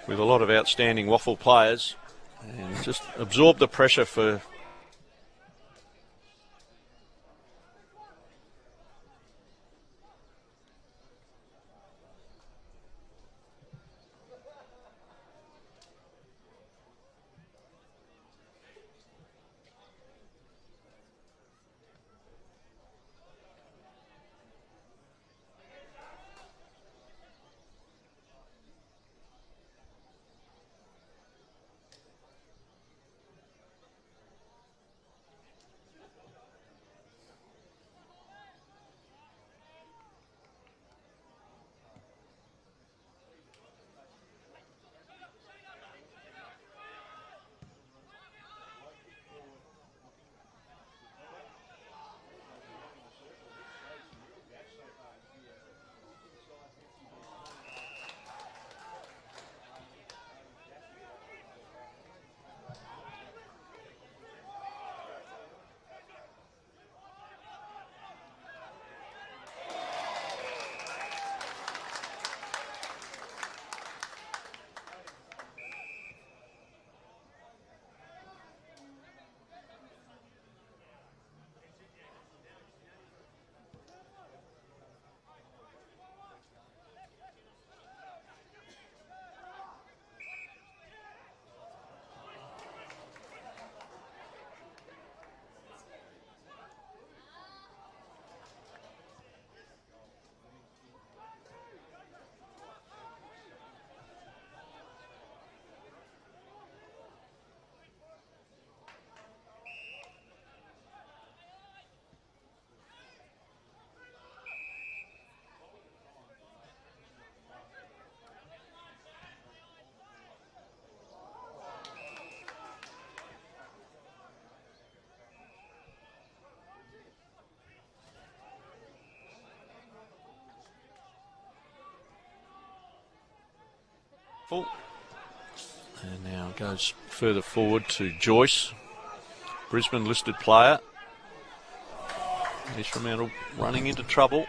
with a lot of outstanding WAFL players, and just absorb the pressure for full. And now goes further forward to Joyce, Brisbane listed player. Here's Fremantle running into trouble.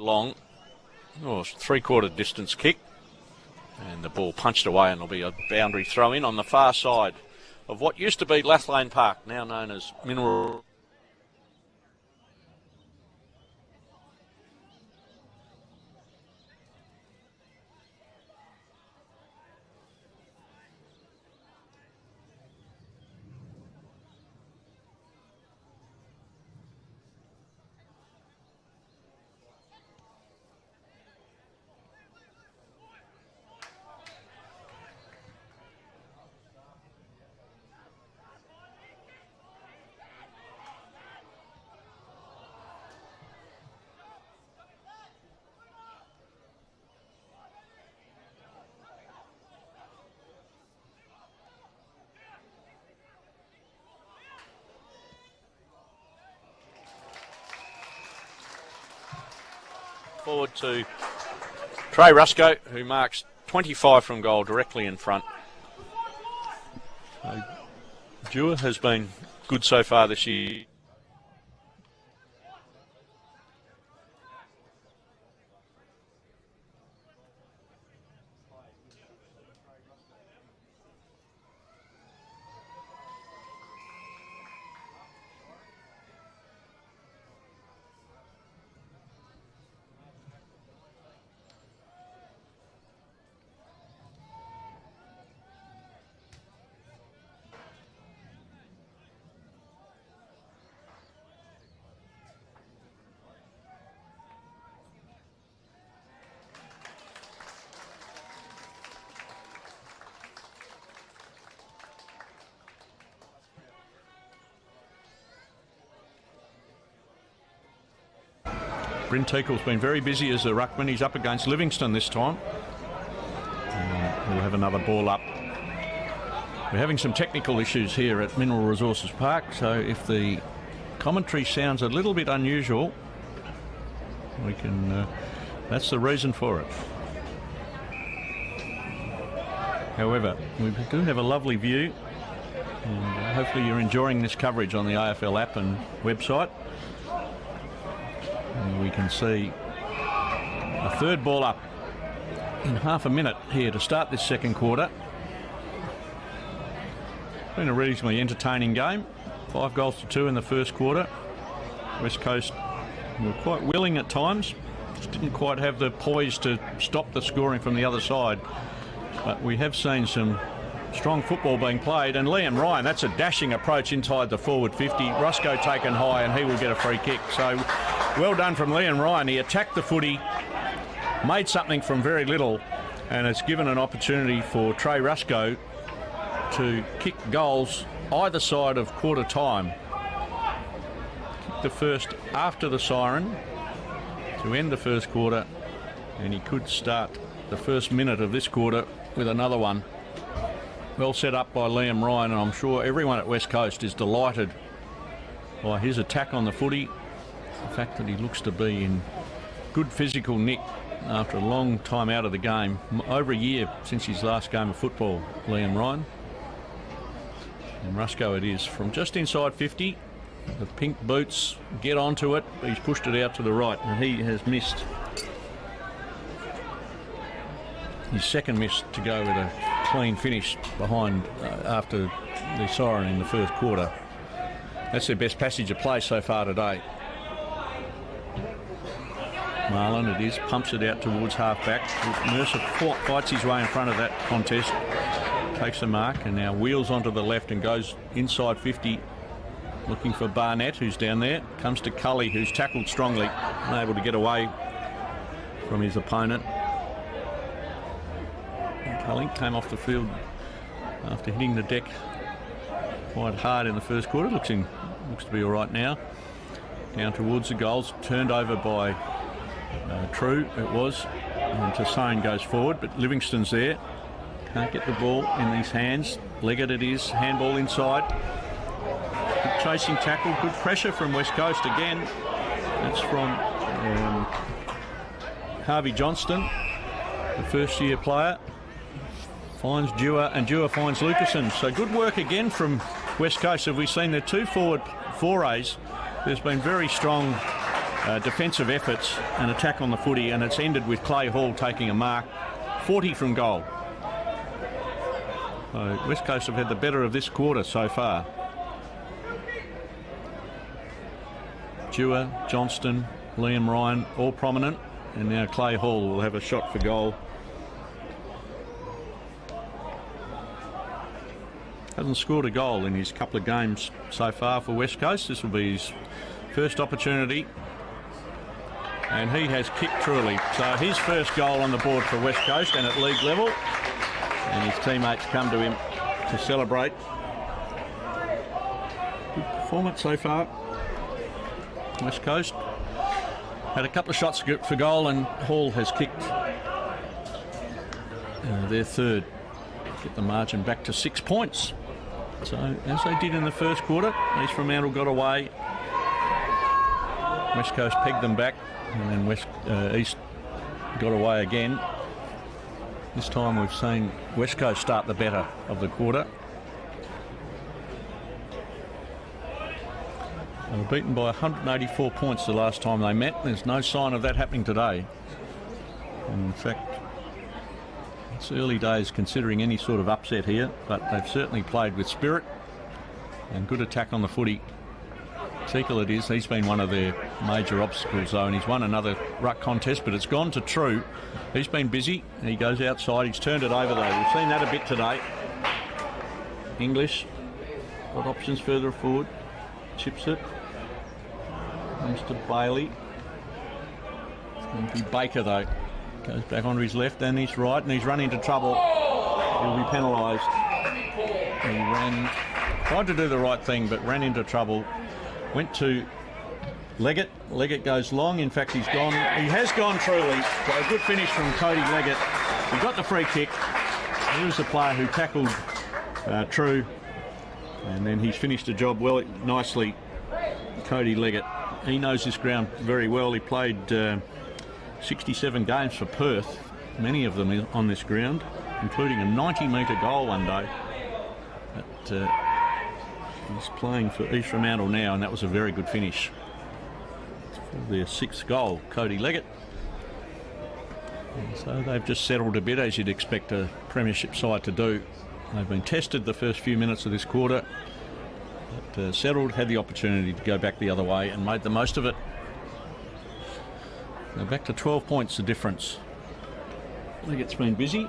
long. Oh, three-quarter distance kick. And the ball punched away, and there'll be a boundary throw in on the far side of what used to be Lathlane Park, now known as Mineral. Forward to Trey Rusco, who marks 25 from goal directly in front. Dewar has been good so far this year. Bryn Teakle's been very busy as a ruckman. He's up against Livingston this time. We'll have another ball up. We're having some technical issues here at Mineral Resources Park, so if the commentary sounds a little bit unusual, we can. That's the reason for it. However, we do have a lovely view, and hopefully you're enjoying this coverage on the AFL app and website. And we can see a third ball up in half a minute here to start this second quarter. Been a reasonably entertaining game. 5-2 in the first quarter. West Coast were quite willing at times. Just didn't quite have the poise to stop the scoring from the other side. But we have seen some strong football being played. And Liam Ryan, that's a dashing approach inside the forward 50. Roscoe taken high, and he will get a free kick. So well done from Liam Ryan. He attacked the footy, made something from very little, and it's given an opportunity for Trey Roscoe to kick goals either side of quarter time. Kicked the first after the siren to end the first quarter, and he could start the first minute of this quarter with another one. Well set up by Liam Ryan, and I'm sure everyone at West Coast is delighted by his attack on the footy. The fact that he looks to be in good physical nick after a long time out of the game, over a year since his last game of football, Liam Ryan. And Rusco it is from just inside 50. The pink boots get onto it. He's pushed it out to the right, and he has missed his second miss to go with a clean finish behind after the siren in the first quarter. That's their best passage of play so far today. Marlon, it is, pumps it out towards half-back. Mercer fights his way in front of that contest, takes the mark, and now wheels onto the left and goes inside 50, looking for Barnett, who's down there. Comes to Cully, who's tackled strongly, unable to get away from his opponent. And Cully came off the field after hitting the deck quite hard in the first quarter. Looks to be all right now. Down towards the goals, turned over by True, it was, and Tassone goes forward, but Livingston's there. Can't get the ball in these hands. Leggett it is, handball inside. Good chasing tackle, good pressure from West Coast again. That's from Harvey Johnston, the first-year player. Finds Dewar, and Dewar finds Lucasen. So good work again from West Coast. Have we seen their two forward forays? There's been very strong defensive efforts and attack on the footy, and it's ended with Clay Hall taking a mark, 40 from goal. So West Coast have had the better of this quarter so far. Dewar, Johnston, Liam Ryan, all prominent, and now Clay Hall will have a shot for goal. Hasn't scored a goal in his couple of games so far for West Coast. This will be his first opportunity, and he has kicked truly. So his first goal on the board for West Coast and at league level, and his teammates come to him to celebrate. Good performance so far. West Coast had a couple of shots for goal, and Hall has kicked their third. Get the margin back to 6 points. So, as they did in the first quarter, East Fremantle got away. West Coast pegged them back, and then East got away again. This time we've seen West Coast start the better of the quarter. They were beaten by 184 points the last time they met. There's no sign of that happening today. In fact, it's early days considering any sort of upset here, but they've certainly played with spirit and good attack on the footy. Tickle it is. He's been one of their major obstacles though, and he's won another ruck contest, but it's gone to True. He's been busy. He goes outside. He's turned it over though. We've seen that a bit today. English got options further forward. Chips it. Comes to Bailey. It's going to be Baker though. Goes back onto his left and his right, and he's run into trouble. He'll be penalised. He tried to do the right thing, but ran into trouble. Went to Leggett. Leggett goes long. In fact, he's gone. He has gone truly. So a good finish from Cody Leggett. He got the free kick. He was the player who tackled True, and then he's finished the job well, nicely. Cody Leggett. He knows this ground very well. He played 67 games for Perth, many of them on this ground, including a 90-metre goal one day. But he's playing for East Fremantle now, and that was a very good finish. For their 6th goal, Cody Leggett. And so they've just settled a bit, as you'd expect a premiership side to do. They've been tested the first few minutes of this quarter, but settled, had the opportunity to go back the other way and made the most of it. So back to 12 points the difference. Leggett's been busy.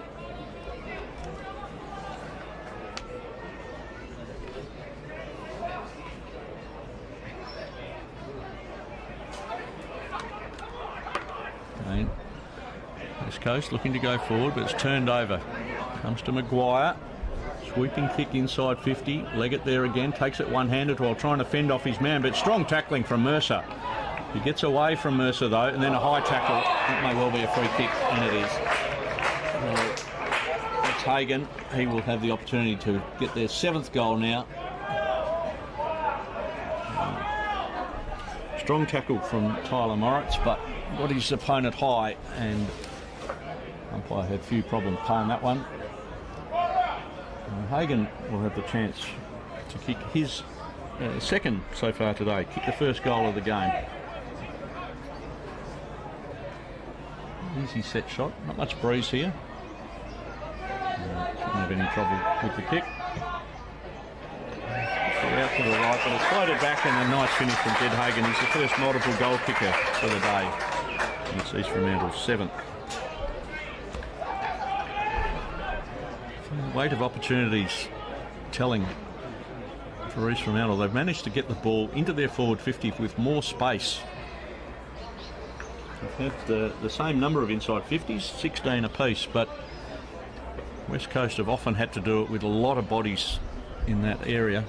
And West Coast looking to go forward, but it's turned over. Comes to Maguire. Sweeping kick inside 50. Leggett there again. Takes it one-handed while trying to fend off his man, but strong tackling from Mercer. He gets away from Mercer though, and then a high tackle. It may well be a free kick, and it is. That's Hagan. He will have the opportunity to get their 7th goal now. Strong tackle from Tyler Moritz, but got his opponent high, and umpire had few problems paying that one. Hagan will have the chance to kick his second so far today, kick the first goal of the game. Easy set shot, not much breeze here. Shouldn't have any trouble with the kick. Out to the right, but it's floated back, and a nice finish from Jed Hagan. He's the first multiple goal kicker for the day. And it's East Fremantle's 7th. Weight of opportunities telling for East Fremantle. They've managed to get the ball into their forward 50 with more space. They've had the same number of inside 50s, 16 apiece, but West Coast have often had to do it with a lot of bodies in that area.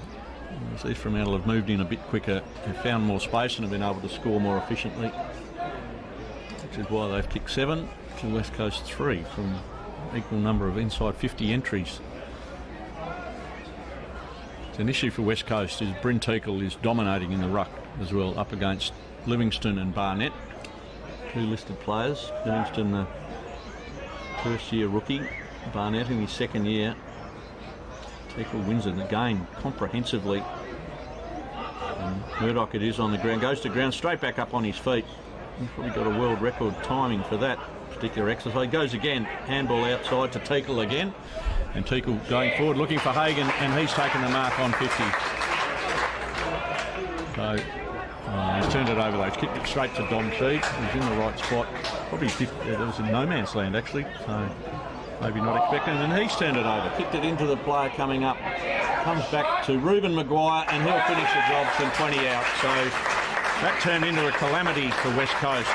As East Fremantle have moved in a bit quicker, have found more space and have been able to score more efficiently, which is why they've kicked 7 to West Coast 3 from equal number of inside 50 entries. It's an issue for West Coast is Bryn Teakle is dominating in the ruck as well, up against Livingston and Barnett, 2 listed players. Livingston the first year rookie, Barnett in his 2nd year. Teakle wins it again comprehensively and Murdoch it is on the ground, goes to ground, straight back up on his feet. He's probably got a world record timing for that particular exercise. Goes again, handball outside to Teakle again. And Teakle going forward, looking for Hagan, and he's taken the mark on 50. So he's turned it over though. He's kicked it straight to Dom Teague. He's in the right spot. Probably 50, there was in no man's land actually, so maybe not expecting. And he's turned it over, kicked it into the player coming up. Comes back to Reuben Maguire, and he'll finish the job from 20 out. So that turned into a calamity for West Coast.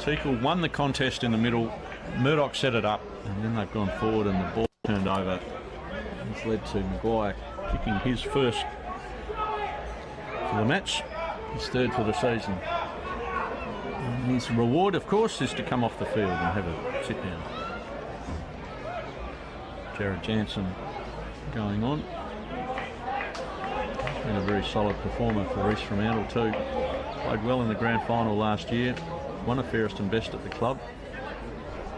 Teakle won the contest in the middle. Murdoch set it up, and then they've gone forward, and the ball turned over. It's led to Maguire kicking his first for the match, his third for the season. And his reward, of course, is to come off the field and have a sit down. Jared Jansen going on. Been a very solid performer for East Fremantle too. Played well in the grand final last year. Won a fairest and best at the club.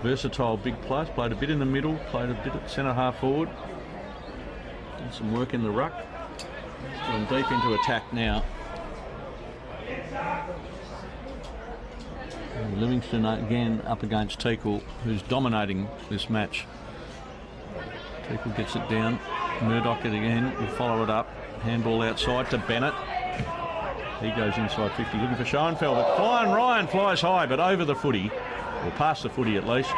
Versatile big players, played a bit in the middle, played a bit at centre half forward. Did some work in the ruck. Going deep into attack now. And Livingston again up against Teakle, who's dominating this match. Teakle gets it down. Murdoch it again, will follow it up. Handball outside to Bennett. He goes inside 50, looking for Schoenfeld. But Flying Ryan flies high, but over the footy, or past the footy at least.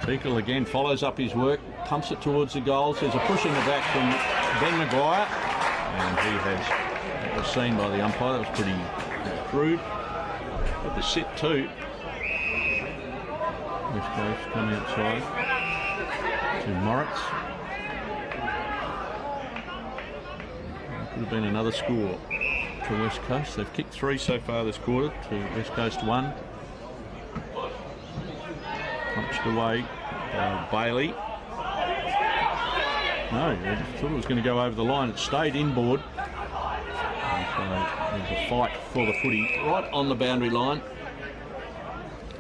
Teakle again follows up his work, pumps it towards the goals. There's a push in the back from Ben Maguire, and he has, that was seen by the umpire. That was pretty crude. But the sit too. West Coast come outside to Moritz. Could have been another score for West Coast. They've kicked 3 so far this quarter to West Coast 1. Punched away by Bailey. No, I just thought it was going to go over the line. It stayed inboard. And so there's a fight for the footy right on the boundary line.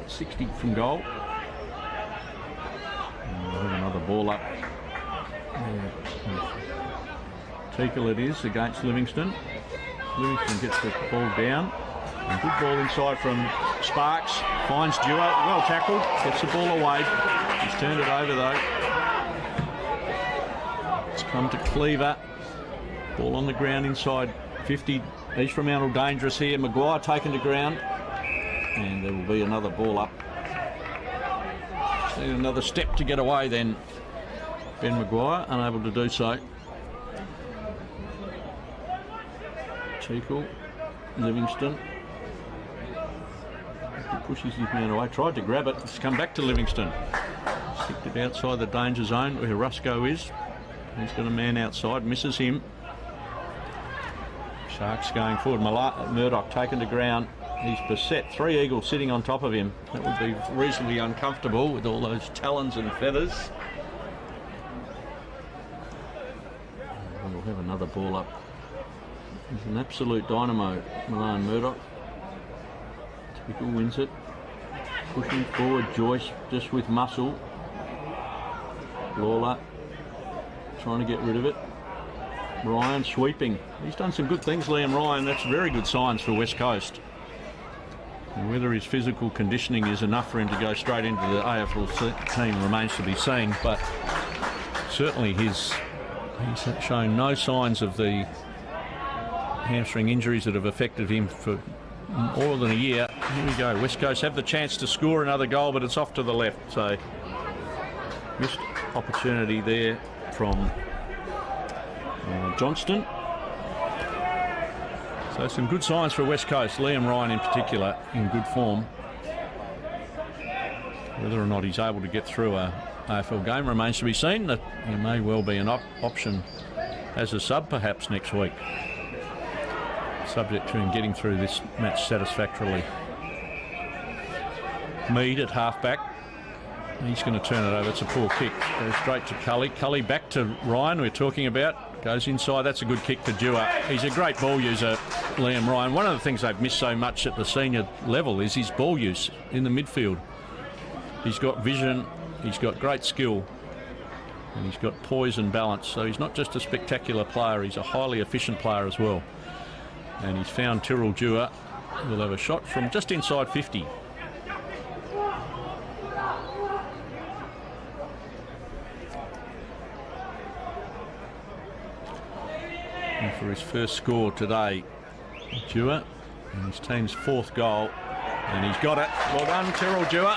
60 from goal. And we'll have another ball up. Teakle it is against Livingston. Livingston gets the ball down. And good ball inside from Sparks. Finds Duo. Well tackled. Gets the ball away. He's turned it over though. It's come to Cleaver. Ball on the ground inside 50. East Fremantle dangerous here. Maguire taken to ground. And there will be another ball up. Just need another step to get away then. Ben Maguire unable to do so. Teakle, Livingston. He pushes his man away, tried to grab it, it's come back to Livingston. Kicked it outside the danger zone where Rusco is. He's got a man outside, misses him. Sharks going forward, Murdoch taken to ground. He's beset, 3 Eagles sitting on top of him. That would be reasonably uncomfortable with all those talons and feathers. We'll have another ball up. He's an absolute dynamo, Milan Murdoch. Teakle wins it. Pushing forward, Joyce just with muscle. Lawler trying to get rid of it. Ryan sweeping. He's done some good things, Liam Ryan. That's very good signs for West Coast. And whether his physical conditioning is enough for him to go straight into the AFL team remains to be seen. But certainly he's shown no signs of the hamstring injuries that have affected him for more than a year. Here we go. West Coast have the chance to score another goal, but it's off to the left. So missed opportunity there from Johnston. So some good signs for West Coast. Liam Ryan in particular in good form. Whether or not he's able to get through a AFL game remains to be seen. That he may well be an option as a sub perhaps next week, subject to him getting through this match satisfactorily. Mead at halfback. He's going to turn it over. It's a poor kick. Goes straight to Cully. Cully back to Ryan, we're talking about. Goes inside. That's a good kick to Dewar. He's a great ball user, Liam Ryan. One of the things they've missed so much at the senior level is his ball use in the midfield. He's got vision. he's got great skill and he's got poise and balance. So he's not just a spectacular player, he's a highly efficient player as well. And he's found Tyrrell Dewar. Will have a shot from just inside 50. And for his first score today, Dewar, and his team's 4th goal, and he's got it. Well done, Tyrrell Dewar.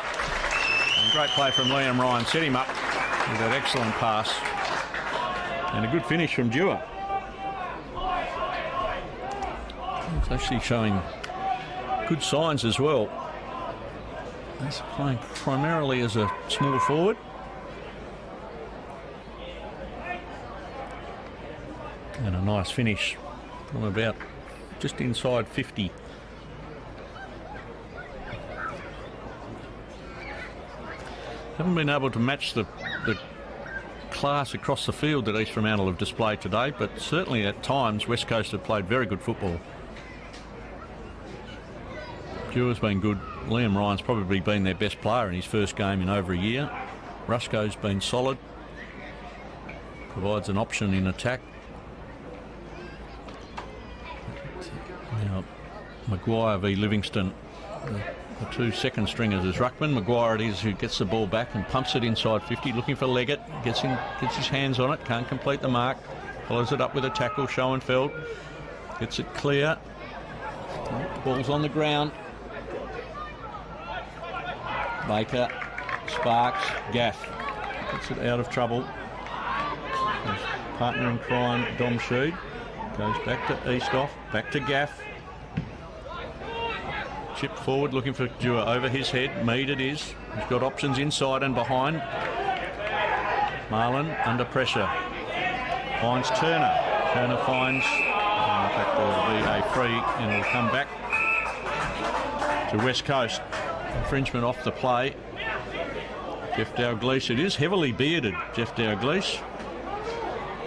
And great play from Liam Ryan, set him up with that excellent pass, and a good finish from Dewar. He's actually showing good signs as well. He's playing primarily as a small forward. And a nice finish from about just inside 50. Haven't been able to match the class across the field that East Fremantle have displayed today, but certainly at times West Coast have played very good football. Dewar's been good. Liam Ryan's probably been their best player in his first game in over a year. Rusco's been solid. Provides an option in attack. Now, Maguire v Livingston, the 2 second stringers is Ruckman. Maguire it is who gets the ball back and pumps it inside 50, looking for Leggett. Gets his hands on it, can't complete the mark. Follows it up with a tackle, Schoenfeld. Gets it clear. Ball's on the ground. Baker, Sparks, Gaff. Gets it out of trouble. His partner in crime, Dom Sheed. Goes back to Eastoff, back to Gaff. Chip forward, looking for Dewar over his head. Mead it is. He's got options inside and behind. Marlin under pressure. Finds Turner. Turner finds, in fact, there'll be a free and it'll come back to West Coast. Infringement off the play. Jeff Dalglish. It is heavily bearded, Jeff Dalglish.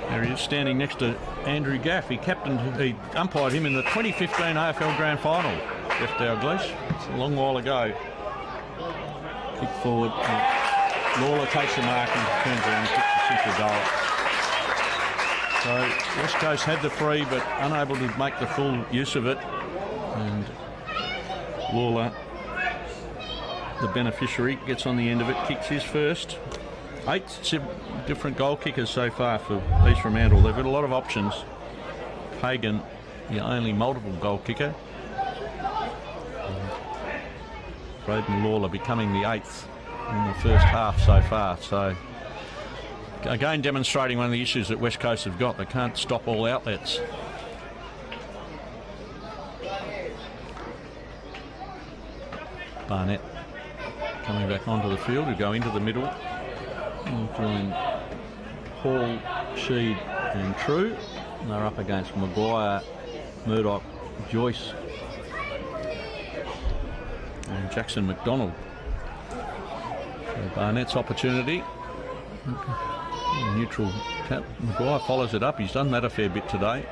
There he is standing next to Andrew Gaff. He umpired him in the 2015 AFL Grand Final, Jeff Dalglish. It's a long while ago. Kick forward. Lawler takes the mark and turns around and kicks the goal. So West Coast had the free but unable to make the full use of it. And Lawler, the beneficiary, gets on the end of it, kicks his first. 8 different goal kickers so far for East Fremantle. They've got a lot of options. Hagan, the only multiple goal kicker. Braden Lawler becoming the 8th in the first half so far. So again, demonstrating one of the issues that West Coast have got. They can't stop all outlets. Barnett coming back onto the field to go into the middle. Join Hall, Sheed and True. And they're up against Maguire, Murdoch, Joyce and Jackson McDonald. So Barnett's opportunity. Neutral tap. Maguire follows it up. He's done that a fair bit today.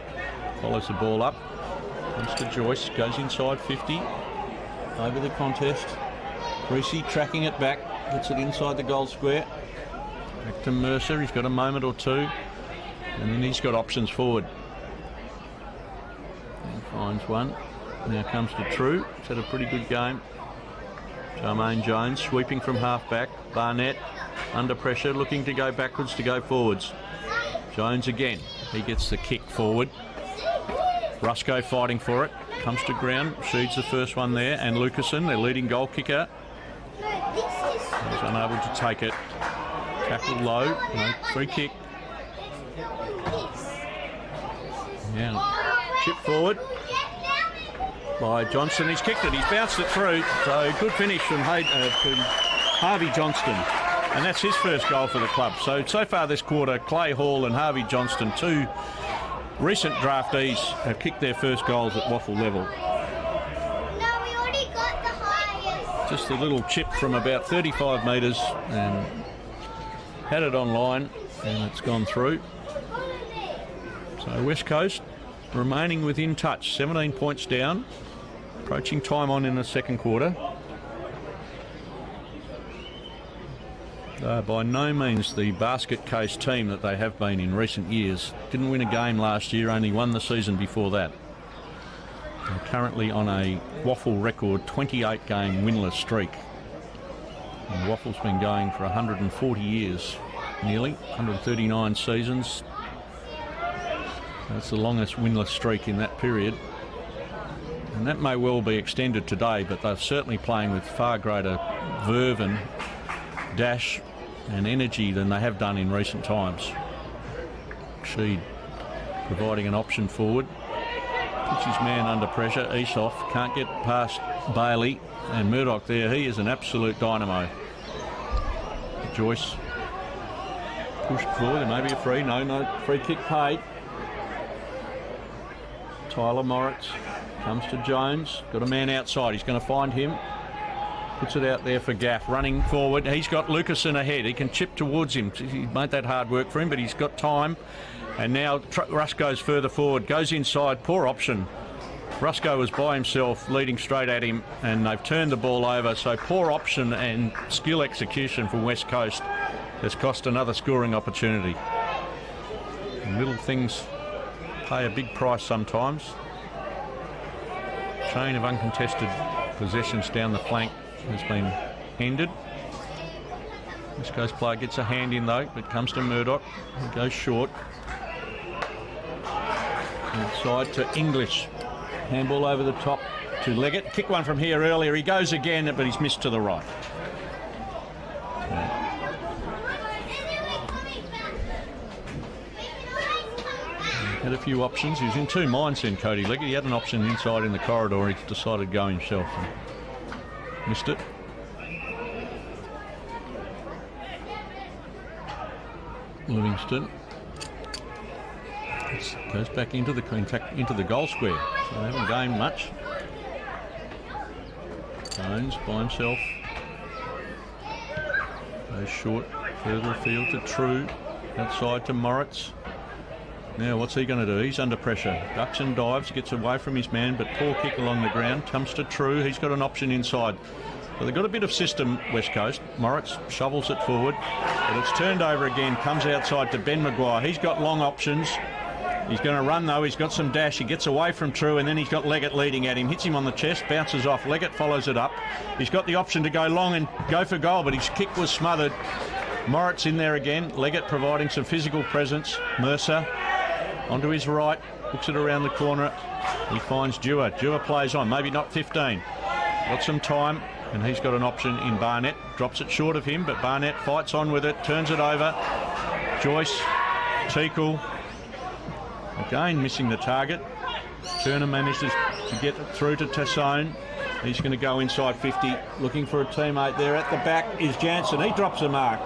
Follows the ball up. Comes to Joyce. Goes inside 50. Over the contest. Greasy tracking it back. Gets it inside the goal square. Back to Mercer. He's got a moment or two. And then he's got options forward. And finds one. Now comes to True. He's had a pretty good game. Jermaine Jones sweeping from half back. Barnett under pressure, looking to go backwards to go forwards. Jones again. He gets the kick forward. Rusco fighting for it. Comes to ground. Sheed's the first one there. And Lucasen, their leading goal kicker. He's unable to take it. Tackle low. No, free kick. Yeah. Chip forward by Johnston. He's kicked it. He's bounced it through. So good finish from Harvey Johnston. And that's his first goal for the club. So far this quarter, Clay Hall and Harvey Johnston, 2 recent draftees, have kicked their first goals at WAFL level. No, we already got the highest. Just a little chip from about 35 metres and had it online and it's gone through. So West Coast remaining within touch, 17 points down, approaching time on in the second quarter. By no means the basket case team that they have been in recent years. Didn't win a game last year, only won the season before that. They're currently on a WAFL record 28-game winless streak. And WAFL's been going for 140 years, nearly 139 seasons. That's the longest winless streak in that period. And that may well be extended today, but they're certainly playing with far greater verve and dash and energy than they have done in recent times. Sheed providing an option forward. Puts his man under pressure. Esoff can't get past Bailey. And Murdoch there, he is an absolute dynamo. Joyce pushed forward. There may be a free. No free kick paid. Tyler Moritz comes to Jones. Got a man outside. He's going to find him. Puts it out there for Gaff. Running forward. He's got Lucasen ahead. He can chip towards him. He made that hard work for him, but he's got time. And now Russ goes further forward. Goes inside. Poor option. Rusco was by himself, leading straight at him, and they've turned the ball over. So poor option and skill execution from West Coast has cost another scoring opportunity. And little things pay a big price sometimes. Chain of uncontested possessions down the flank has been ended. West Coast player gets a hand in though, but comes to Murdoch. He goes short. Inside to English. Handball over the top to Leggett. Kick one from here earlier. He goes again, but he's missed to the right. Had a few options. He was in two minds then, Cody Leggett. He had an option inside in the corridor. He decided to go himself and missed it. Livingston goes back into the goal square. So they haven't gained much. Jones by himself. Goes short, further afield to True. Outside to Moritz. Now what's he going to do? He's under pressure. Ducks and dives, gets away from his man, but poor kick along the ground. Comes to True. He's got an option inside. So they've got a bit of system, West Coast. Moritz shovels it forward, but it's turned over again. Comes outside to Ben Maguire. He's got long options. He's going to run though. He's got some dash. He gets away from True, and then he's got Leggett leading at him. Hits him on the chest, bounces off. Leggett follows it up. He's got the option to go long and go for goal, but his kick was smothered. Moritz in there again. Leggett providing some physical presence. Mercer onto his right, hooks it around the corner. He finds Dewar. Dewar plays on, maybe not 15. Got some time, and he's got an option in Barnett. Drops it short of him, but Barnett fights on with it, turns it over. Joyce, Teakle. Again, missing the target. Turner manages to get it through to Tassone. He's going to go inside 50, looking for a teammate there. At the back is Jansen. He drops the mark.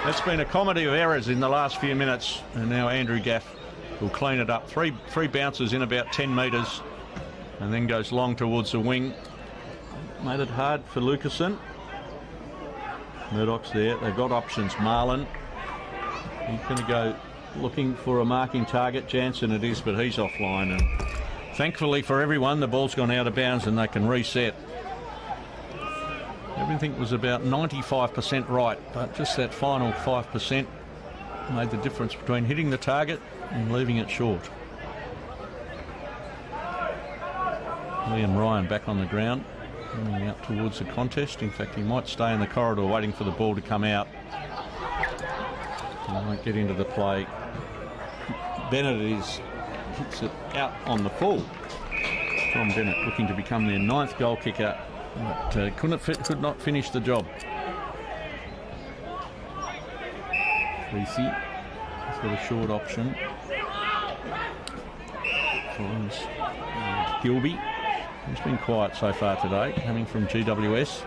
That's been a comedy of errors in the last few minutes, and now Andrew Gaff will clean it up. Three bounces in about 10 metres, and then goes long towards the wing. Made it hard for Lucasen. Murdoch's there. They've got options. Marlin. He's going to go looking for a marking target. Jansen it is, but he's offline. And thankfully for everyone, the ball's gone out of bounds and they can reset. Everything was about 95% right, but just that final 5% made the difference between hitting the target and leaving it short. Liam Ryan back on the ground, running out towards the contest. In fact, he might stay in the corridor waiting for the ball to come out. He won't get into the play. Bennett hits it out on the full. Tom Bennett looking to become their 9th goal kicker, but could not finish the job. Creasy has got a short option. Finds Gilby. He's been quiet so far today, coming from GWS.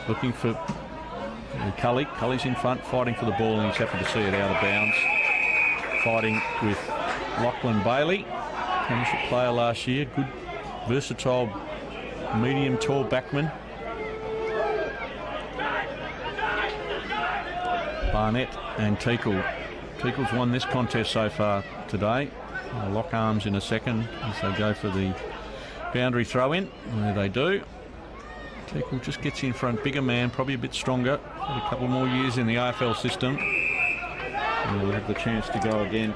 Looking for Cully. Cully's in front, fighting for the ball, and he's happy to see it out of bounds. Fighting with Lachlan Bailey, Premiership player last year. Good, versatile, medium, tall backman. Barnett and Teakle. Teakle's won this contest so far today. Lock arms in a second as they go for the boundary throw-in. There they do. Teakle just gets in front, bigger man, probably a bit stronger. Got a couple more years in the AFL system. And we'll have the chance to go again.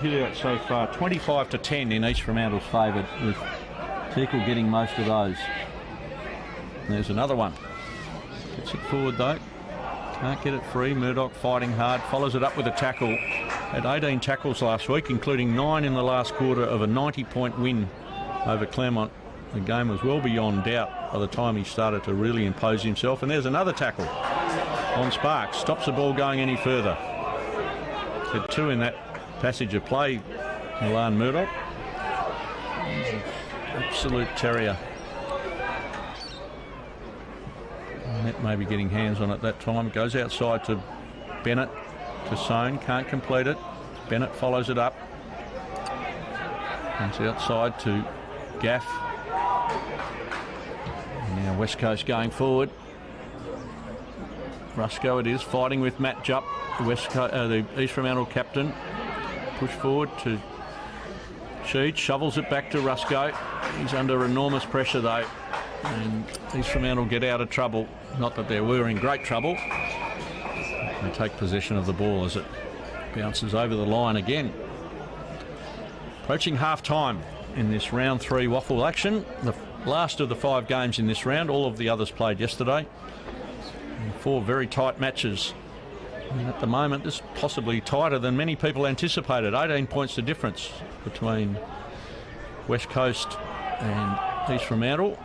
Here out so far, 25-10 in East Fremantle's favour, with Teakle getting most of those. There's another one. Gets it forward though. Can't get it free. Murdoch fighting hard. Follows it up with a tackle. Had 18 tackles last week, including 9 in the last quarter of a 90-point win over Claremont. The game was well beyond doubt by the time he started to really impose himself. And there's another tackle on Sparks. Stops the ball going any further. Had 2 in that passage of play, Milan Murdoch. He's an absolute terrier. Net maybe getting hands on it that time. Goes outside to Bennett, to Sohn, can't complete it. Bennett follows it up. Comes outside to Gaff. And now West Coast going forward. Rusco it is, fighting with Matt Jupp, the East Fremantle captain. Push forward to Sheed, shovels it back to Rusco. He's under enormous pressure though, and East Fremantle get out of trouble. Not that they were in great trouble. They take possession of the ball as it bounces over the line again. Approaching half-time in this round 3 WAFL action. The last of the 5 games in this round. All of the others played yesterday. And 4 very tight matches. And at the moment, this is possibly tighter than many people anticipated. 18 points the difference between West Coast and East Fremantle.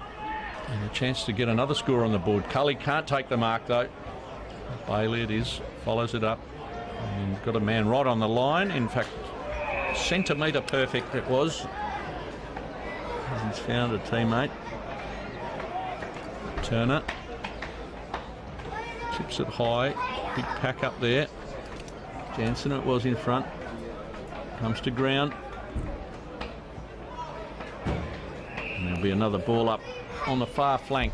And a chance to get another score on the board. Cully can't take the mark though. Bailey it is, follows it up. And got a man right on the line. In fact, centimetre perfect it was. He's found a teammate. Turner. Chips it high. Big pack up there. Jansen it was in front. Comes to ground. And there'll be another ball up on the far flank.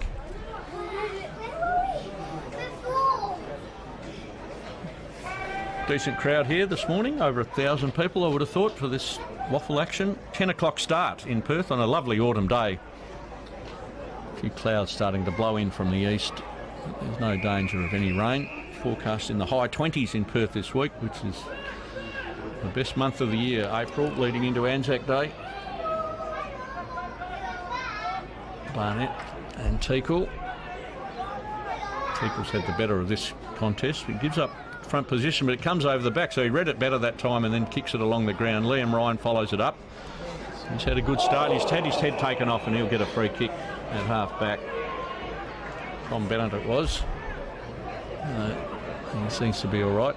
Decent crowd here this morning, over 1,000 people I would have thought for this WAFL action. 10 o'clock start in Perth on a lovely autumn day. A few clouds starting to blow in from the east. There's no danger of any rain. Forecast in the high 20s in Perth this week, which is the best month of the year, April, leading into Anzac Day. Barnett and Teakle. Teakle's had the better of this contest. He gives up front position, but it comes over the back, so he read it better that time and then kicks it along the ground. Liam Ryan follows it up. He's had a good start. He's had his head taken off and he'll get a free kick at half back. Tom Bennett it was. He seems to be all right.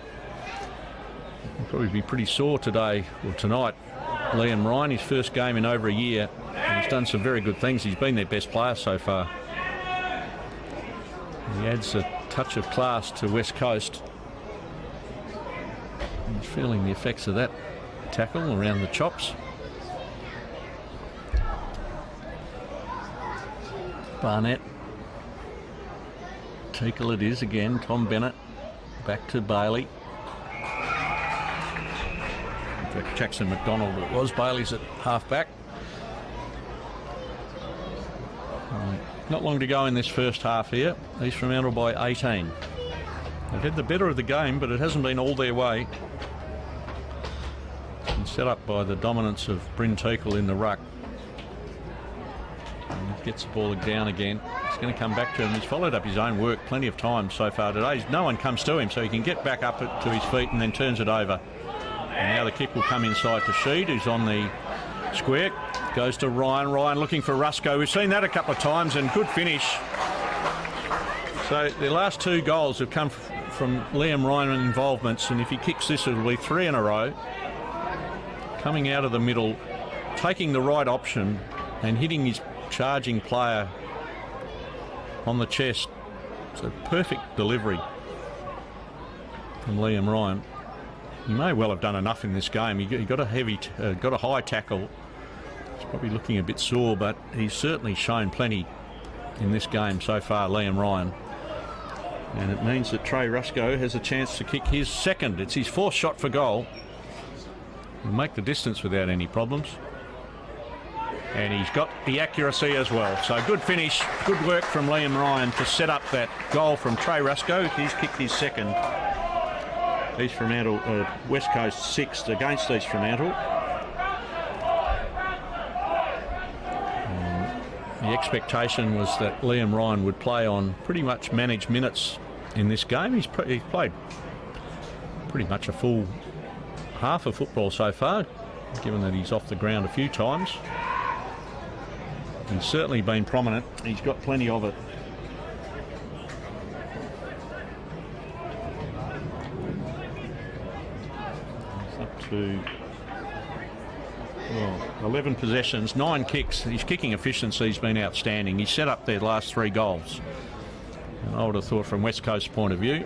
He'll probably be pretty sore today or tonight. Liam Ryan, his first game in over a year. He's done some very good things. He's been their best player so far. He adds a touch of class to West Coast. He's feeling the effects of that tackle around the chops. Barnett. Teakle it is again. Tom Bennett. Back to Bailey. In fact, Jackson McDonald it was. Bailey's at half back. Not long to go in this first half here. East Fremantle by 18. They've had the better of the game, but it hasn't been all their way. And set up by the dominance of Bryn Teakle in the ruck. And he gets the ball down again. It's going to come back to him. He's followed up his own work plenty of times so far today. No one comes to him, so he can get back up to his feet and then turns it over. And now the kick will come inside to Sheed, who's on the square. Goes to Ryan. Ryan looking for Rusco. We've seen that a couple of times, and good finish. So the last 2 goals have come from Liam Ryan involvements, and if he kicks this, it'll be 3 in a row. Coming out of the middle, taking the right option and hitting his charging player on the chest. It's a perfect delivery from Liam Ryan. He may well have done enough in this game. He got a high tackle. He's probably looking a bit sore, but he's certainly shown plenty in this game so far, Liam Ryan. And it means that Trey Rusco has a chance to kick his second. It's his 4th shot for goal. He'll make the distance without any problems. And he's got the accuracy as well. So good finish, good work from Liam Ryan to set up that goal from Trey Rusco. He's kicked his second. East Fremantle, West Coast sixth against East Fremantle. The expectation was that Liam Ryan would play on pretty much managed minutes in this game. He's played pretty much a full half of football so far, given that he's off the ground a few times. He's certainly been prominent. He's got plenty of it. He's up to 11 possessions, 9 kicks. His kicking efficiency's been outstanding. He's set up their last 3 goals. And I would have thought from West Coast's point of view,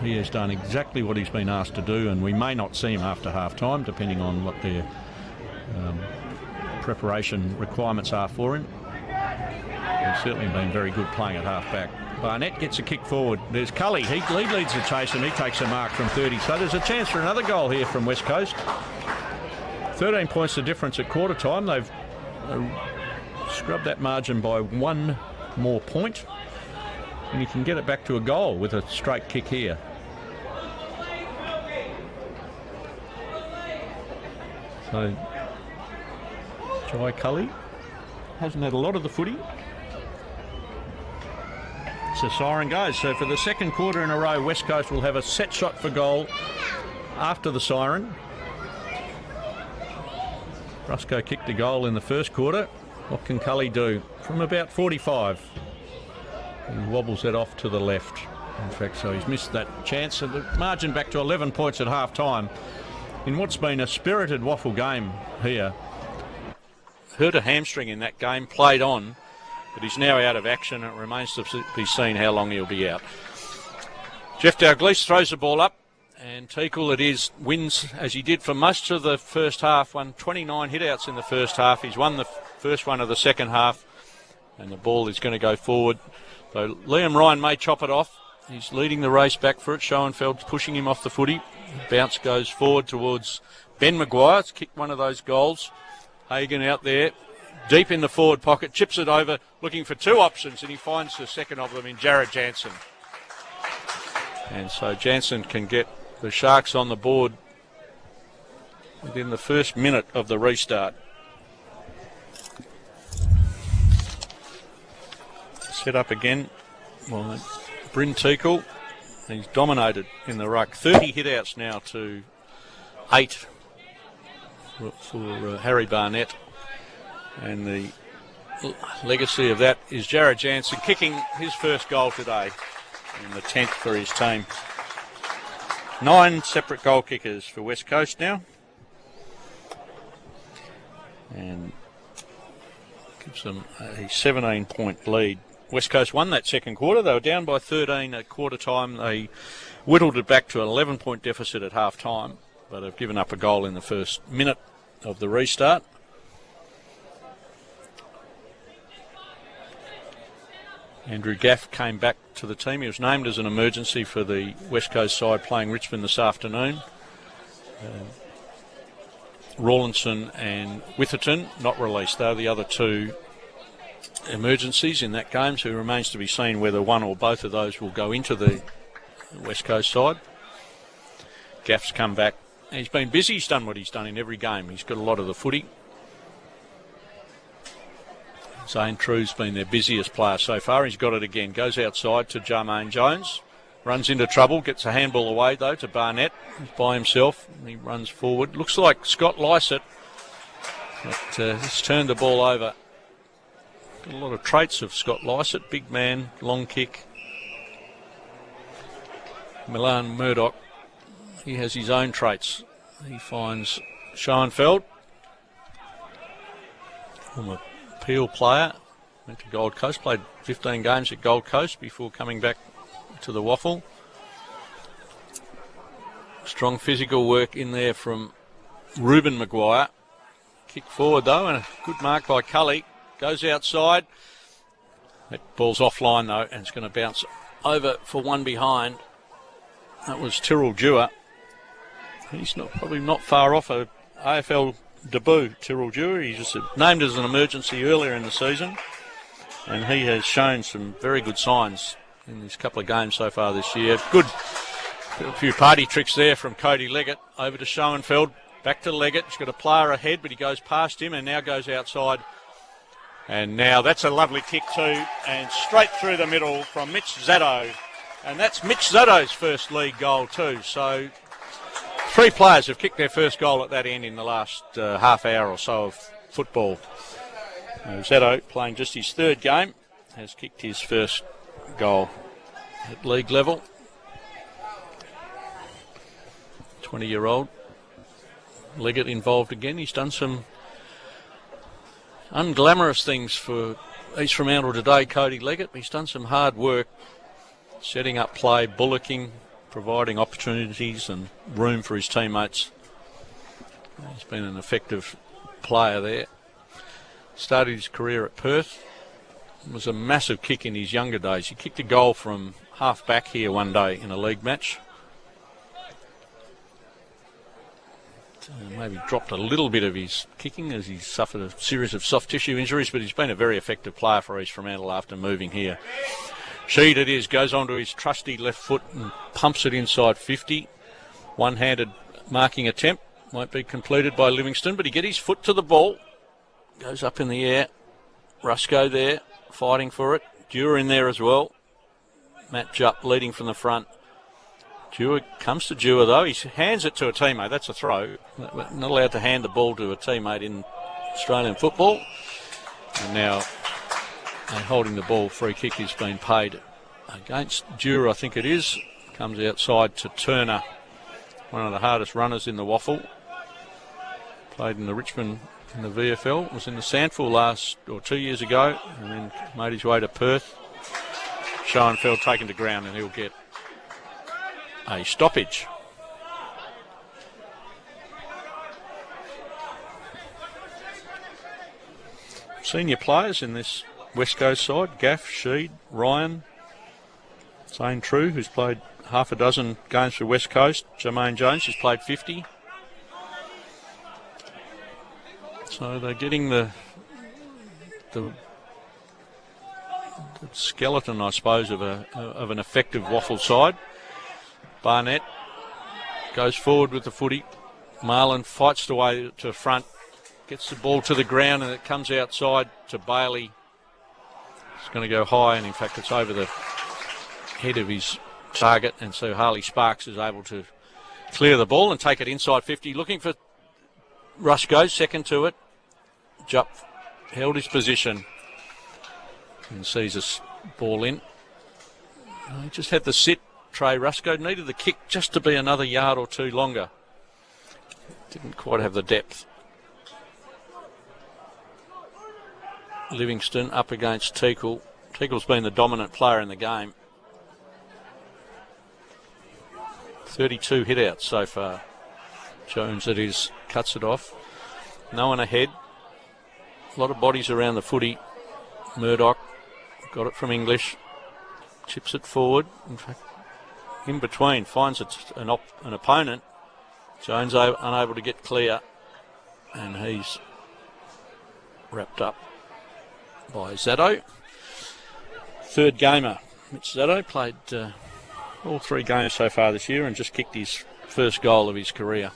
he has done exactly what he's been asked to do, and we may not see him after half-time, depending on what their preparation requirements are for him. He's certainly been very good playing at half-back. Barnett gets a kick forward. There's Cully. He leads the chase, and he takes a mark from 30. So there's a chance for another goal here from West Coast. 13 points the difference at quarter time. They've scrubbed that margin by 1 more point, and you can get it back to a goal with a straight kick here. So Jai Cully hasn't had a lot of the footy. So siren goes. So for the second quarter in a row, West Coast will have a set shot for goal after the siren. Rusco kicked a goal in the first quarter. What can Cully do? From about 45. He wobbles it off to the left. In fact, so he's missed that chance. So the margin back to 11 points at half-time in what's been a spirited WAFL game here. Hurt a hamstring in that game, played on, but he's now out of action. It remains to be seen how long he'll be out. Jeff Dalglish throws the ball up, and Teakle it is, wins as he did for most of the first half, won 29 hitouts in the first half. He's won the first one of the second half, and the ball is going to go forward. So Liam Ryan may chop it off. He's leading the race back for it. Schoenfeld's pushing him off the footy. The bounce goes forward towards Ben Maguire. It's kicked one of those goals. Hagan out there, deep in the forward pocket, chips it over, looking for 2 options, and he finds the second of them in Jared Jansen. And so Jansen can get the Sharks on the board within the first minute of the restart. Set up again. Well, Bryn Teakle, he's dominated in the ruck. 30 hitouts now to 8 for Harry Barnett. And the legacy of that is Jared Jansen kicking his first goal today, and the 10th for his team. 9 separate goal kickers for West Coast now. And gives them a 17-point lead. West Coast won that second quarter. They were down by 13 at quarter time. They whittled it back to an 11-point deficit at half time, but have given up a goal in the first minute of the restart. Andrew Gaff came back to the team. He was named as an emergency for the West Coast side playing Richmond this afternoon. Rawlinson and Witherton not released. They're the other 2 emergencies in that game, so it remains to be seen whether one or both of those will go into the West Coast side. Gaff's come back. He's been busy. He's done what he's done in every game. He's got a lot of the footy. Zane True's been their busiest player so far. He's got it again. Goes outside to Jermaine Jones. Runs into trouble. Gets a handball away, though, to Barnett. He's by himself. He runs forward. Looks like Scott Lysett has turned the ball over. Got a lot of traits of Scott Lysett. Big man, long kick. Milan Murdoch, he has his own traits. He finds Schoenfeld, former Peel player, went to Gold Coast, played 15 games at Gold Coast before coming back to the WAFL. Strong physical work in there from Ruben Maguire. Kick forward though, and a good mark by Cully. Goes outside. That ball's offline though, and it's going to bounce over for one behind. That was Tyrrell Dewar. He's probably not far off a AFL debut, Tyrrell Dewar. He was named as an emergency earlier in the season, and he has shown some very good signs in these couple of games so far this year. A few party tricks there from Cody Leggett over to Schoenfeld, back to Leggett. He's got a player ahead, but he goes past him and now goes outside. And now that's a lovely kick too, and straight through the middle from Mitch Zaddo. And that's Mitch Zaddo's first league goal too. So 3 players have kicked their first goal at that end in the last half hour or so of football. Zaddo, playing just his 3rd game, has kicked his first goal at league level. 20-year-old Leggett involved again. He's done some unglamorous things for East Fremantle today, Cody Leggett. He's done some hard work setting up play, bullocking, providing opportunities and room for his teammates. He's been an effective player there. Started his career at Perth. It was a massive kick in his younger days. He kicked a goal from half back here one day in a league match. Maybe dropped a little bit of his kicking as he suffered a series of soft tissue injuries, but he's been a very effective player for East Fremantle after moving here. Sheed it is, goes onto his trusty left foot and pumps it inside 50. One-handed marking attempt won't be completed by Livingston, but he gets his foot to the ball. Goes up in the air. Rusco there, fighting for it. Dewar in there as well. Matt Jupp leading from the front. Dewar comes to Dewar though. He hands it to a teammate. That's a throw. Not allowed to hand the ball to a teammate in Australian football. And now holding the ball, free kick has been paid against Dewar, I think it is. Comes outside to Turner, one of the hardest runners in the WAFL. Played in the Richmond in the VFL. Was in the Sandford 2 years ago, and then made his way to Perth. Schoenfeld taken to ground, and he'll get a stoppage. Senior players in this West Coast side: Gaff, Sheed, Ryan, Zane True, who's played half a dozen games for West Coast. Jermaine Jones, who's played 50. So they're getting the skeleton, I suppose, of an effective WAFL side. Barnett goes forward with the footy. Marlin fights the way to front, gets the ball to the ground, and it comes outside to Bailey. It's going to go high, and in fact it's over the head of his target, and so Harley Sparks is able to clear the ball and take it inside 50. Looking for Rusco, second to it. Jupp held his position and sees this ball in. He just had the sit. Trey Rusco needed the kick just to be another yard or two longer. Didn't quite have the depth. Livingston up against Teakle. Teakle's been the dominant player in the game. 32 hitouts so far. Jones, it is, cuts it off. No one ahead. A lot of bodies around the footy. Murdoch got it from English. Chips it forward. In fact, in between, finds an opponent. Jones unable to get clear, and he's wrapped up by Zaddo. Third gamer, Mitch Zaddo, played all 3 games so far this year and just kicked his first goal of his career.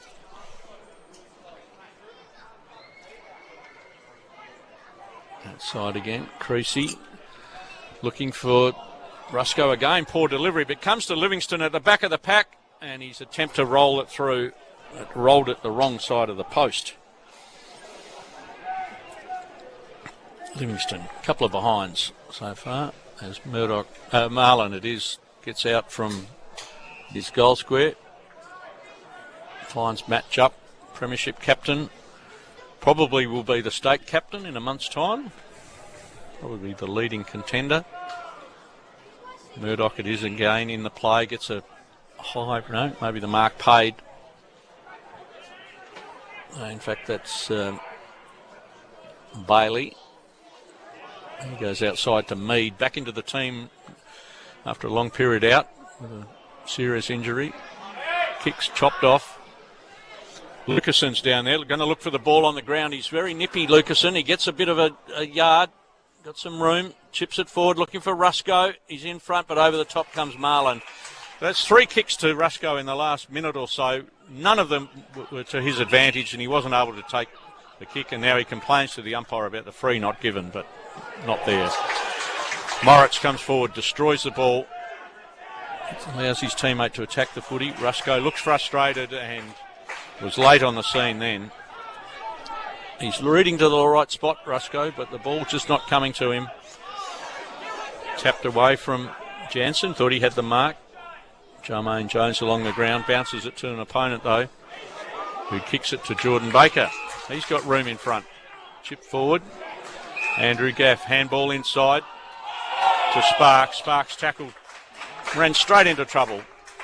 Outside again, Creasy looking for Rusco again, poor delivery, but comes to Livingston at the back of the pack, and his attempt to roll it through, it rolled it the wrong side of the post. Livingston, a couple of behinds so far, as Marlin it is, gets out from his goal square, finds Matt Jupp, premiership captain, probably will be the state captain in a month's time, probably the leading contender. Murdoch it is again in the play, gets a high, no, maybe the mark paid. In fact, that's Bailey. He goes outside to Mead, back into the team after a long period out with a serious injury. Kicks chopped off. Lucason's down there, going to look for the ball on the ground. He's very nippy, Lucason. He gets a bit of a yard, got some room, chips it forward, looking for Rusco. He's in front, but over the top comes Marlon. That's 3 kicks to Rusco in the last minute or so. None of them were to his advantage, and he wasn't able to take the kick, and now he complains to the umpire about the free not given, but not there. Moritz comes forward, destroys the ball, allows his teammate to attack the footy. Rusco looks frustrated and was late on the scene then. He's reading to the right spot, Rusco, but the ball's just not coming to him. Tapped away from Jansen, thought he had the mark. Jermaine Jones along the ground, bounces it to an opponent though, who kicks it to Jordan Baker. He's got room in front. Chip forward. Andrew Gaff, handball inside to Sparks. Sparks tackled, ran straight into trouble.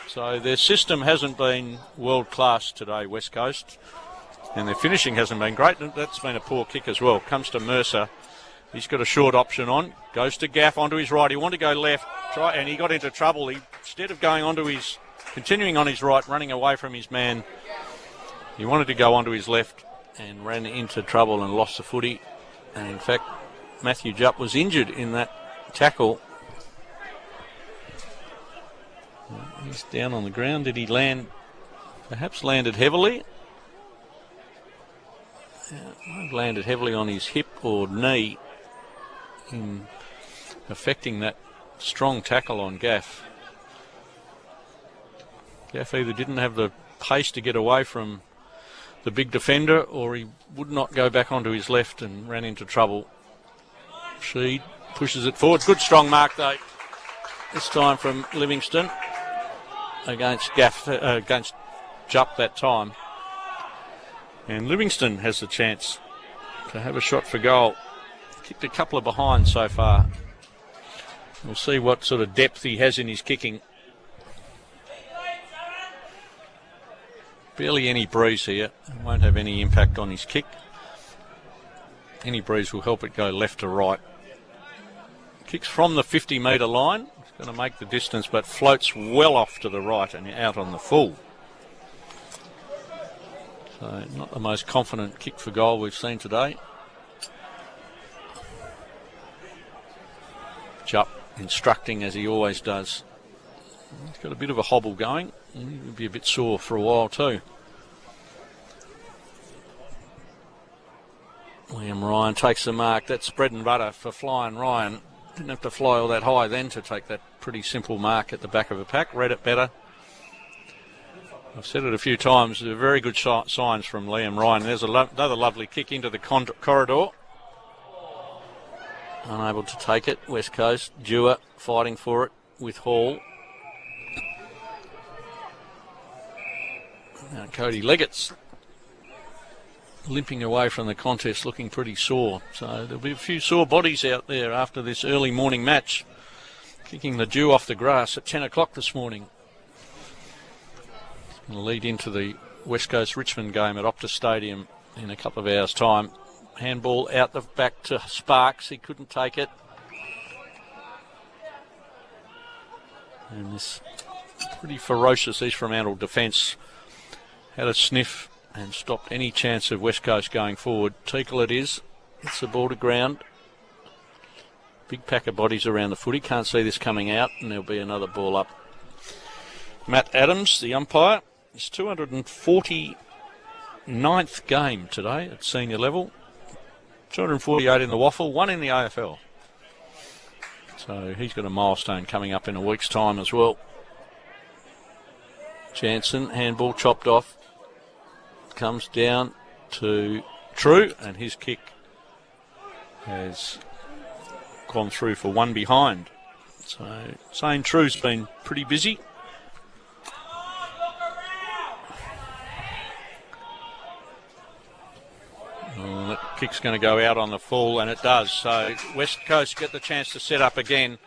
So their system hasn't been world class today, West Coast, and their finishing hasn't been great. That's been a poor kick as well. Comes to Mercer. He's got a short option on. Goes to Gaff onto his right. He wanted to go left, and he got into trouble. Instead of going onto his, continuing on his right, running away from his man, he wanted to go onto his left and ran into trouble and lost the footy. And in fact, Matthew Jupp was injured in that tackle. He's down on the ground. Did he land? Perhaps landed heavily. Landed heavily on his hip or knee, in affecting that strong tackle on Gaff. Gaff either didn't have the pace to get away from the big defender, or he would not go back onto his left and ran into trouble. Sheed pushes it forward. Good strong mark though, this time from Livingston against Gaff, against Jupp that time. And Livingston has the chance to have a shot for goal. Kicked a couple of behind so far. We'll see what sort of depth he has in his kicking. Barely any breeze here. Won't have any impact on his kick. Any breeze will help it go left to right. Kicks from the 50-metre line. It's going to make the distance, but floats well off to the right and out on the full. So not the most confident kick for goal we've seen today. Jupp instructing as he always does. He's got a bit of a hobble going. He'll be a bit sore for a while too. Liam Ryan takes the mark. That's bread and butter for Flying Ryan. Didn't have to fly all that high then to take that pretty simple mark at the back of a pack. Read it better. I've said it a few times. They're very good signs from Liam Ryan. There's another lovely kick into the corridor. Unable to take it. West Coast. Dewar fighting for it with Hall. Now Cody Leggett's limping away from the contest, looking pretty sore. So there'll be a few sore bodies out there after this early morning match. Kicking the dew off the grass at 10 o'clock this morning. Going to lead into the West Coast Richmond game at Optus Stadium in a couple of hours' time. Handball out the back to Sparks. He couldn't take it. And this pretty ferocious East Fremantle defence had a sniff and stopped any chance of West Coast going forward. Teakle it is. It's the ball to ground. Big pack of bodies around the footy. Can't see this coming out, and there'll be another ball up. Matt Adams, the umpire. His 249th game today at senior level. 248 in the WAFL, 1 in the AFL. So he's got a milestone coming up in a week's time as well. Jansen, handball chopped off. Comes down to True, and his kick has gone through for one behind. So saying True's been pretty busy. Oh, that kick's going to go out on the full, and it does. So West Coast get the chance to set up again.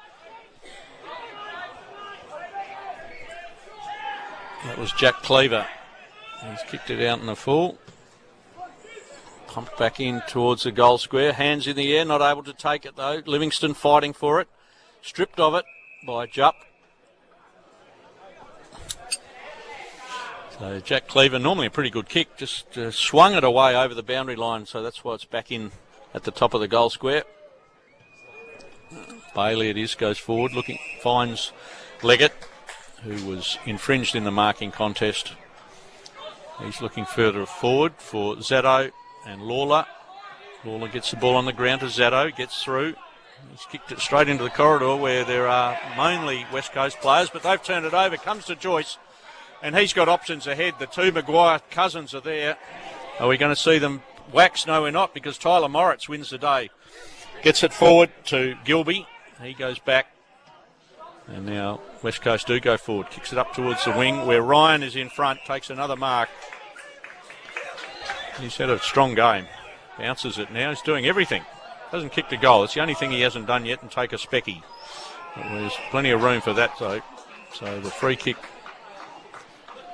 That was Jack Cleaver. He's kicked it out in the full. Pumped back in towards the goal square. Hands in the air, not able to take it though. Livingston fighting for it. Stripped of it by Jupp. So Jack Cleaver, normally a pretty good kick, just swung it away over the boundary line, so that's why it's back in at the top of the goal square. Bailey it is, goes forward, finds Leggett, who was infringed in the marking contest. He's looking further forward for Zatto and Lawler. Lawler gets the ball on the ground to Zatto, gets through. He's kicked it straight into the corridor where there are mainly West Coast players, but they've turned it over. Comes to Joyce, and he's got options ahead. The two Maguire cousins are there. Are we going to see them wax? No, we're not, because Tyler Moritz wins the day. Gets it forward to Gilby. He goes back. And now West Coast do go forward. Kicks it up towards the wing where Ryan is in front. Takes another mark. He's had a strong game. Bounces it now. He's doing everything. Hasn't kicked a goal. It's the only thing he hasn't done yet, and take a specky. But there's plenty of room for that, though. So the free kick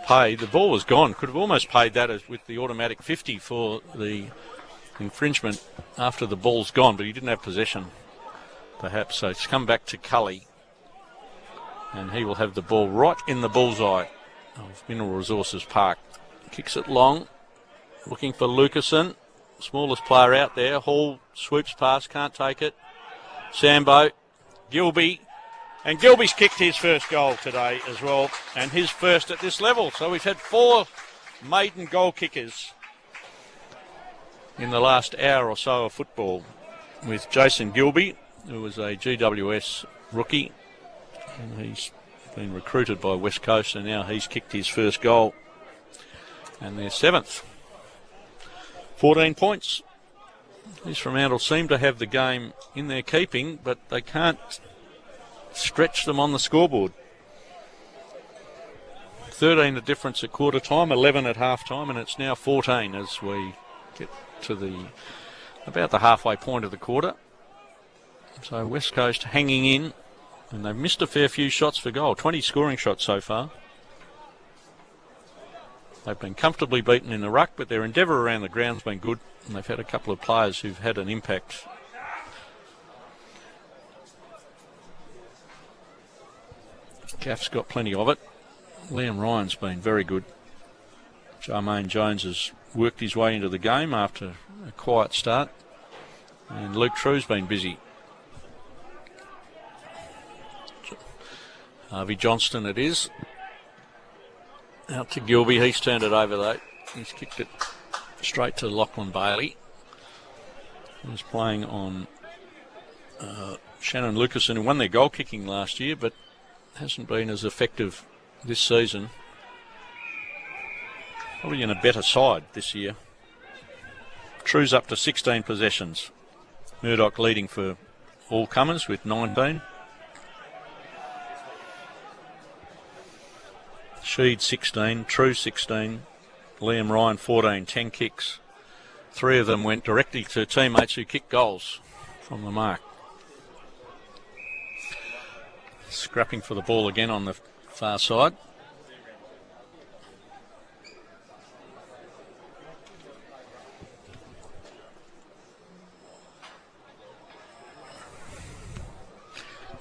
paid. The ball was gone. Could have almost paid that with the automatic 50 for the infringement after the ball's gone, but he didn't have possession, perhaps. So it's come back to Cully, and he will have the ball right in the bullseye of Mineral Resources Park. Kicks it long, looking for Lucasen. Smallest player out there. Hall swoops past, can't take it. Sambo, Gilby, and Gilby's kicked his first goal today as well, and his first at this level. So we've had 4 maiden goal kickers in the last hour or so of football, with Jason Gilby, who was a GWS rookie, and he's been recruited by West Coast, and now he's kicked his first goal, and they're 7th. 14 points. These Fremantle seem to have the game in their keeping, but they can't stretch them on the scoreboard. 13 the difference at quarter time, 11 at half time, and it's now 14 as we get to about the halfway point of the quarter. So West Coast hanging in, and they've missed a fair few shots for goal. 20 scoring shots so far. They've been comfortably beaten in the ruck, but their endeavour around the ground's been good, and they've had a couple of players who've had an impact. Gaff's got plenty of it. Liam Ryan's been very good. Jermaine Jones has worked his way into the game after a quiet start, and Luke True's been busy. Harvey Johnston it is. Out to Gilby. He's turned it over though. He's kicked it straight to Lachlan Bailey, who's playing on Shannon Lucasen, who won their goal kicking last year but hasn't been as effective this season. Probably in a better side this year. True's up to 16 possessions. Murdoch leading for all comers with 19. Sheed 16, True 16, Liam Ryan 14, 10 kicks. 3 of them went directly to teammates who kicked goals from the mark. Scrapping for the ball again on the far side.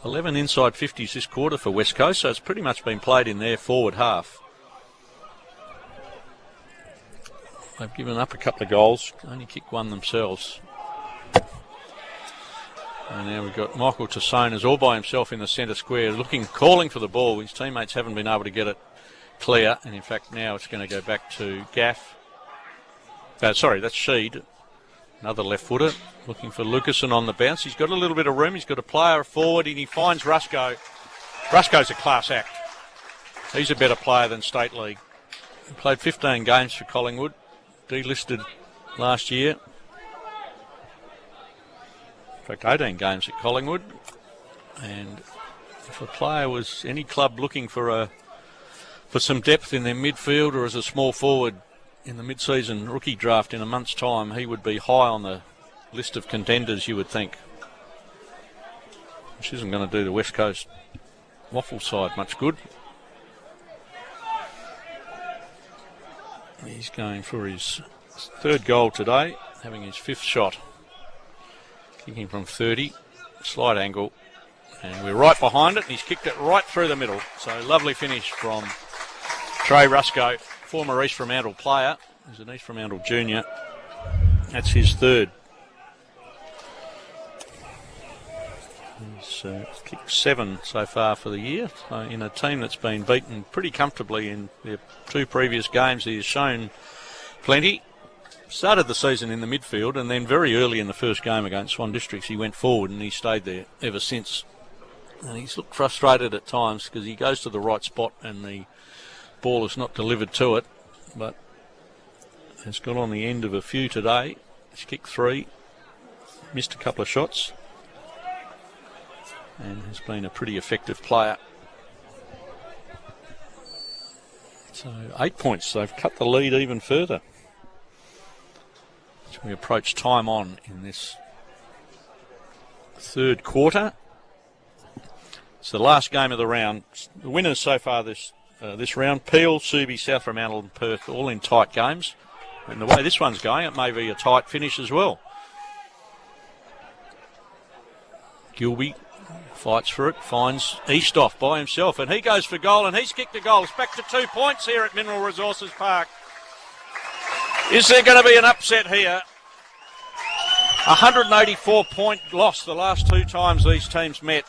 $11 inside 50s this quarter for West Coast, so it's pretty much been played in their forward half. They've given up a couple of goals, only kicked one themselves. And now we've got Michael Tassonas all by himself in the centre square, calling for the ball. His teammates haven't been able to get it clear, and in fact now it's going to go back to Gaff. Sorry, that's Sheed. Another left footer, looking for Lucasen on the bounce. He's got a little bit of room. He's got a player forward, and he finds Rusko. Rusko's a class act. He's a better player than State League. He played 15 games for Collingwood, delisted last year. In fact, 18 games at Collingwood. And if a player was any club looking for some depth in their midfield or as a small forward in the mid-season rookie draft in a month's time, he would be high on the list of contenders, you would think. Which isn't going to do the West Coast WAFL side much good. He's going for his 3rd goal today, having his 5th shot. Kicking from 30, slight angle, and we're right behind it, and he's kicked it right through the middle. So lovely finish from Trey Rusko. former East Fremantle player. He's an East Fremantle junior. That's his third. He's kicked 7 so far for the year. So in a team that's been beaten pretty comfortably in their 2 previous games, he has shown plenty. Started the season in the midfield, and then very early in the first game against Swan Districts, he went forward and he stayed there ever since. And he's looked frustrated at times because he goes to the right spot and the ball is not delivered to it, but has got on the end of a few today. He's kicked 3, missed a couple of shots, and has been a pretty effective player. So 8 points, they've cut the lead even further as we approach time on in this third quarter. It's the last game of the round. The winners so far this round, Peel, Subi, South Fremantle and Perth, all in tight games. And the way this one's going, it may be a tight finish as well. Gilby fights for it, finds Eastoff by himself, and he goes for goal, and he's kicked a goal. It's back to 2 points here at Mineral Resources Park. Is there going to be an upset here? 184-point loss the last 2 times these teams met,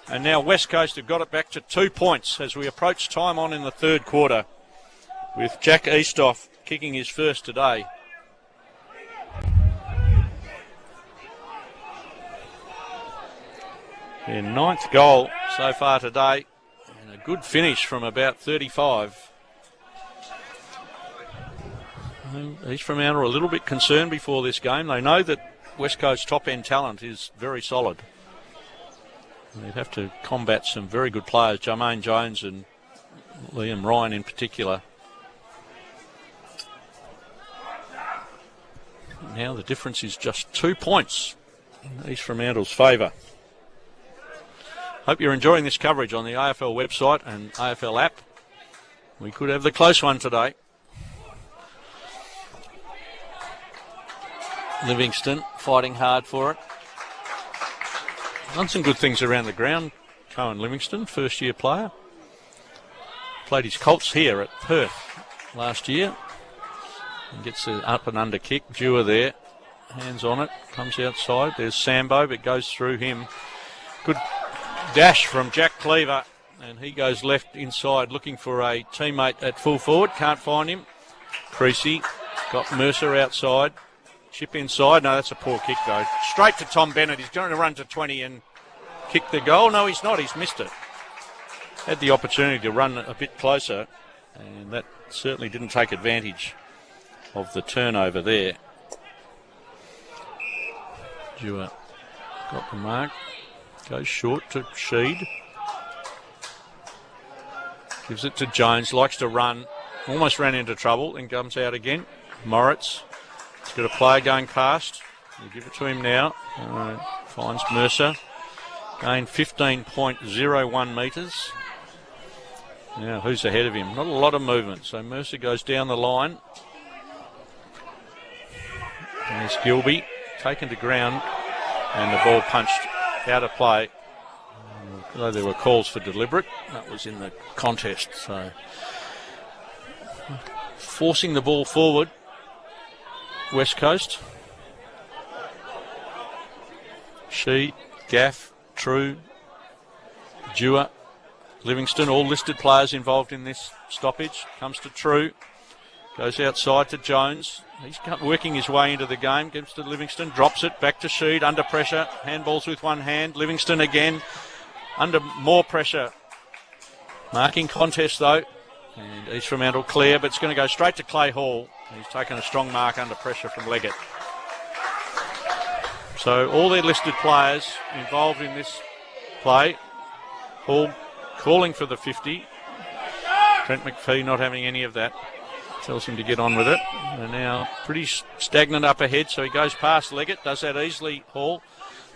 and now West Coast have got it back to 2 points as we approach time on in the third quarter, with Jack Eastoff kicking his first today. Their 9th goal so far today, and a good finish from about 35. East Fremantle are a little bit concerned before this game. They know that West Coast's top-end talent is very solid. They'd have to combat some very good players, Jermaine Jones and Liam Ryan in particular. Now the difference is just 2 points in East Fremantle's favour. Hope you're enjoying this coverage on the AFL website and AFL app. We could have the close one today. Livingston fighting hard for it. Done some good things around the ground. Cohen Livingston, first-year player. Played his Colts here at Perth last year. And gets an up and under kick. Dewar there. Hands on it. Comes outside. There's Sambo, but goes through him. Good dash from Jack Cleaver. And he goes left inside looking for a teammate at full forward. Can't find him. Creasy got Mercer outside. Chip inside. No, that's a poor kick, though. Straight to Tom Bennett. He's going to run to 20 and kick the goal. No, he's not. He's missed it. Had the opportunity to run a bit closer, and that certainly didn't take advantage of the turnover there. Dewar got the mark. Goes short to Sheed. Gives it to Jones. Likes to run. Almost ran into trouble and comes out again. Moritz. He's got a player going past. We'll give it to him now. Finds Mercer. Gained 15.01 metres. Now, who's ahead of him? Not a lot of movement. So Mercer goes down the line. And there's Gilby taken to ground. And the ball punched out of play. Although there were calls for deliberate, that was in the contest. So forcing the ball forward. West Coast. She, Gaff, True, Dewar, Livingston, all listed players involved in this stoppage. Comes to True. Goes outside to Jones. He's working his way into the game. Gives to Livingston. Drops it back to Sheed. Under pressure. Handballs with one hand. Livingston again. Under more pressure. Marking contest though. And East Fremantle clear, but it's going to go straight to Clay Hall. He's taken a strong mark under pressure from Leggett. So all their listed players involved in this play. Hall calling for the 50. Trent McPhee not having any of that. Tells him to get on with it. They're now pretty stagnant up ahead, so he goes past Leggett. Does that easily, Hall.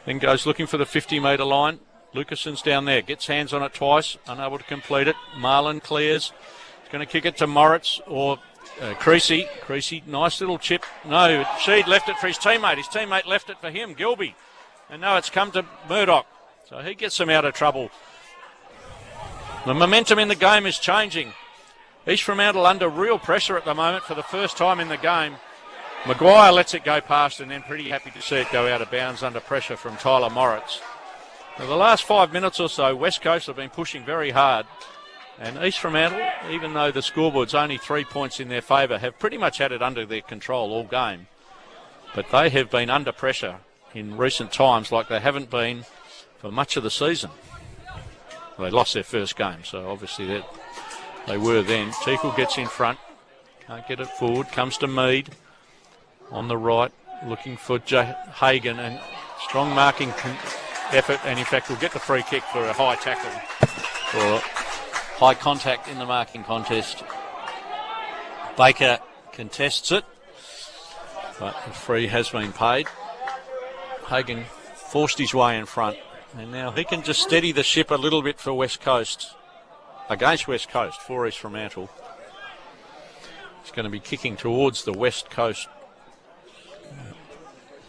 Then goes looking for the 50-metre line. Lucason's down there. Gets hands on it twice. Unable to complete it. Marlin clears. He's going to kick it to Moritz or Creasy. Creasy, nice little chip. No, Sheed left it for his teammate. His teammate left it for him, Gilby. And now it's come to Murdoch. So he gets them out of trouble. The momentum in the game is changing. East Fremantle under real pressure at the moment for the first time in the game. Maguire lets it go past and then pretty happy to see it go out of bounds under pressure from Tyler Moritz. For the last 5 minutes or so, West Coast have been pushing very hard. And East Fremantle, even though the scoreboard's only 3 points in their favour, have pretty much had it under their control all game. But they have been under pressure in recent times like they haven't been for much of the season. They lost their first game, so obviously they were then. Teakle gets in front, can't get it forward, comes to Mead on the right, looking for Hagan, and strong marking effort, and in fact will get the free kick for a high tackle or high contact in the marking contest. Baker contests it, but the free has been paid. Hagan forced his way in front, and now he can just steady the ship a little bit for West Coast, against West Coast for East Fremantle. He's going to be kicking towards the West Coast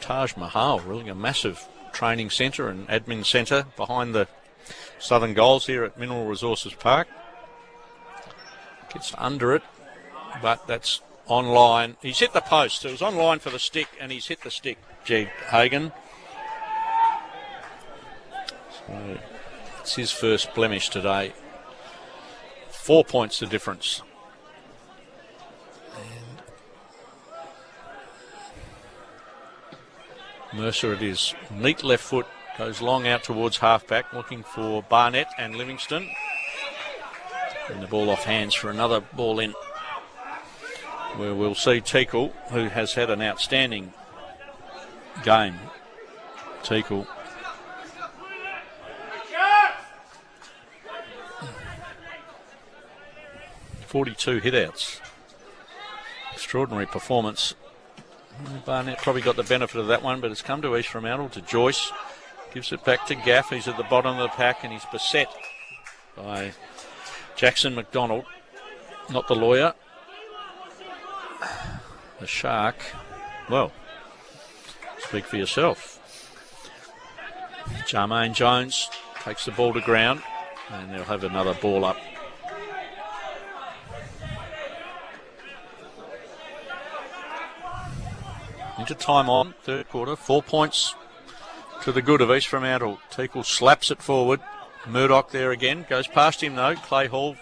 Taj Mahal, really a massive training centre and admin centre behind the Southern Goals here at Mineral Resources Park. Gets under it, but that's online. He's hit the post. It was online for the stick, and he's hit the stick, Hagan. So it's his first blemish today. 4 points the difference. Mercer it is. Neat left foot, goes long out towards halfback, looking for Barnett and Livingston. And the ball off hands for another ball in, where we'll see Teakle, who has had an outstanding game. Teakle. .42 hitouts. Extraordinary performance. Barnett probably got the benefit of that one, but it's come to East Fremantle, to Joyce. Gives it back to Gaff. He's at the bottom of the pack, and he's beset by Jackson McDonald, not the lawyer. The Shark. Well, speak for yourself. Jermaine Jones takes the ball to ground, and they'll have another ball up. Into time on, third quarter, 4 points to the good of East Fremantle. Teakle slaps it forward. Murdoch there again, goes past him though. Clay Hall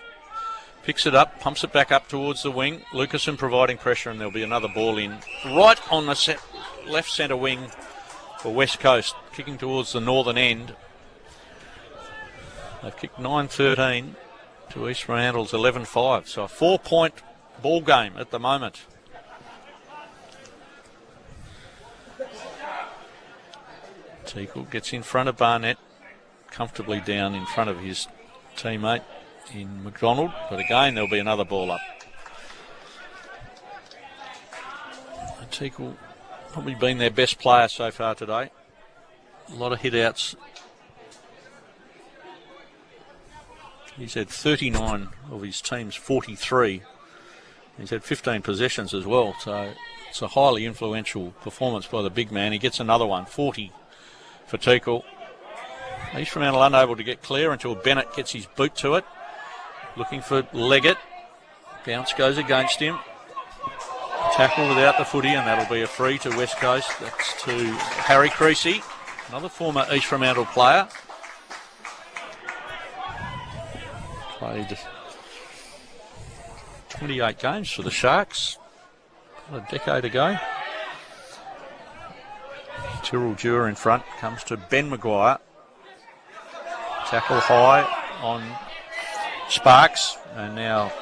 picks it up, pumps it back up towards the wing. Lucasen providing pressure, and there'll be another ball in right on the left centre wing for West Coast, kicking towards the northern end. They've kicked 9-13 to East Fremantle's 11-5, so a 4 point ball game at the moment. Teakle gets in front of Barnett, comfortably down in front of his teammate in McDonald, but again there'll be another ball up. Teakle probably been their best player so far today. A lot of hit outs. He's had 39 of his team's 43. He's had 15 possessions as well, so it's a highly influential performance by the big man. He gets another one, 40 for Teakle. East Fremantle unable to get clear until Bennett gets his boot to it. Looking for Leggett. Bounce goes against him. Tackle without the footy, and that'll be a free to West Coast. That's to Harry Creasy, another former East Fremantle player. Played 28 games for the Sharks a decade ago. Tyrrell Dewar in front, comes to Ben Maguire. Tackle high on Sparks, and now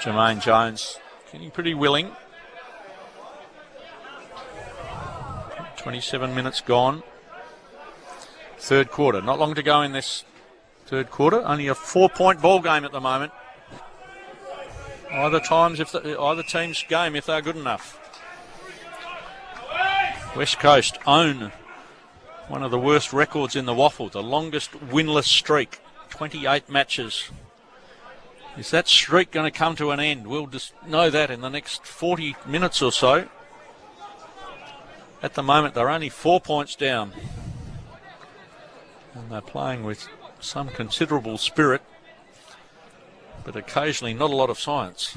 Jermaine Jones getting pretty willing. 27 minutes gone. Third quarter, not long to go in this third quarter. Only a 4 point ball game at the moment. Either team's game if they're good enough. West Coast own one of the worst records in the WAFL, the longest winless streak, 28 matches. Is that streak going to come to an end? We'll just know that in the next 40 minutes or so. At the moment, they're only 4 points down. And they're playing with some considerable spirit. but occasionally not a lot of science.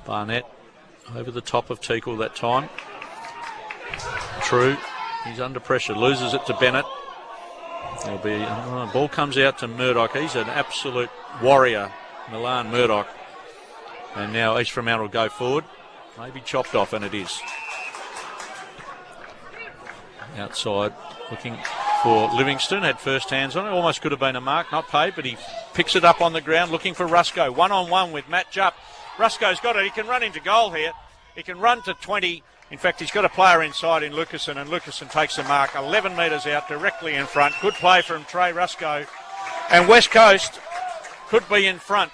Barnett over the top of Teakle that time. True, he's under pressure, loses it to Bennett. There'll be ball comes out to Murdoch. He's an absolute warrior, Milan Murdoch. And now East Fremantle will go forward. Maybe chopped off, and it is. Outside, looking for Livingston, had first hands on it. Almost could have been a mark, not paid, but he picks it up on the ground, looking for Rusco. One-on-one with Matt Jupp. Rusco's got it. He can run into goal here. He can run to 20. In fact, he's got a player inside in Lucasen, and Lucasen takes the mark 11 metres out, directly in front. Good play from Trey Rusco. And West Coast could be in front.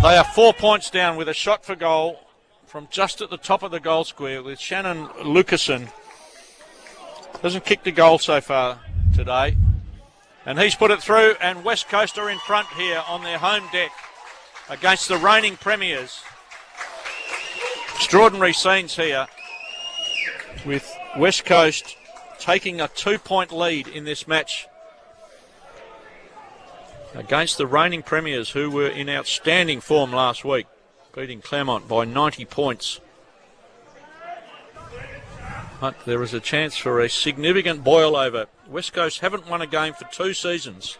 They are 4 points down with a shot for goal from just at the top of the goal square with Shannon Lucasen. Doesn't kick the goal so far today. And he's put it through, and West Coast are in front here on their home deck against the reigning premiers. Extraordinary scenes here with West Coast taking a 2-point lead in this match against the reigning premiers, who were in outstanding form last week, beating Claremont by 90 points. But there is a chance for a significant boil over. West Coast haven't won a game for 2 seasons.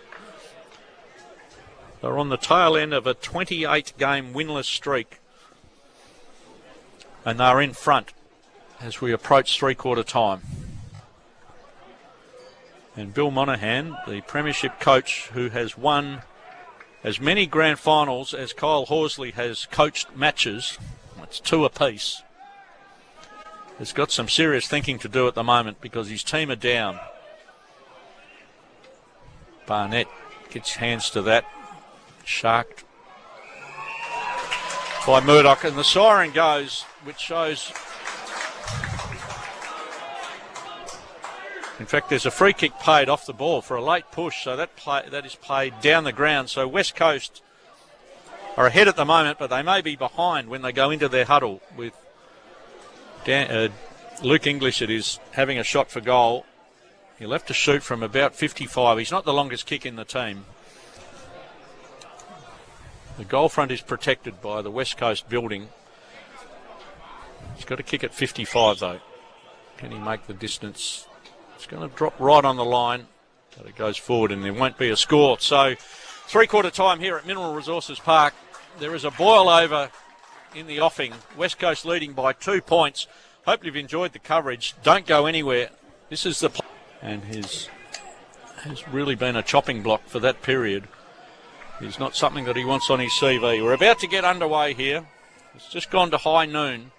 They're on the tail end of a 28-game winless streak. And they're in front as we approach three-quarter time. And Bill Monaghan, the premiership coach who has won as many grand finals as Kyle Horsley has coached matches, it's 2 apiece, has got some serious thinking to do at the moment because his team are down. Barnett gets hands to that. Sharked by Murdoch, and the siren goes, which shows, in fact, there's a free kick paid off the ball for a late push, so that is played down the ground. So West Coast are ahead at the moment, but they may be behind when they go into their huddle with Luke English. It is having a shot for goal. He'll have to shoot from about 55. He's not the longest kick in the team. The goal front is protected by the West Coast building. He's got to kick at 55 though. Can he make the distance? It's going to drop right on the line, but it goes forward and there won't be a score. So three-quarter time here at Mineral Resources Park. There is a boil over in the offing. West Coast leading by 2 points. Hope you've enjoyed the coverage. Don't go anywhere. This is the and has really been a chopping block for that period. It's not something that he wants on his CV. We're about to get underway here. It's just gone to high noon.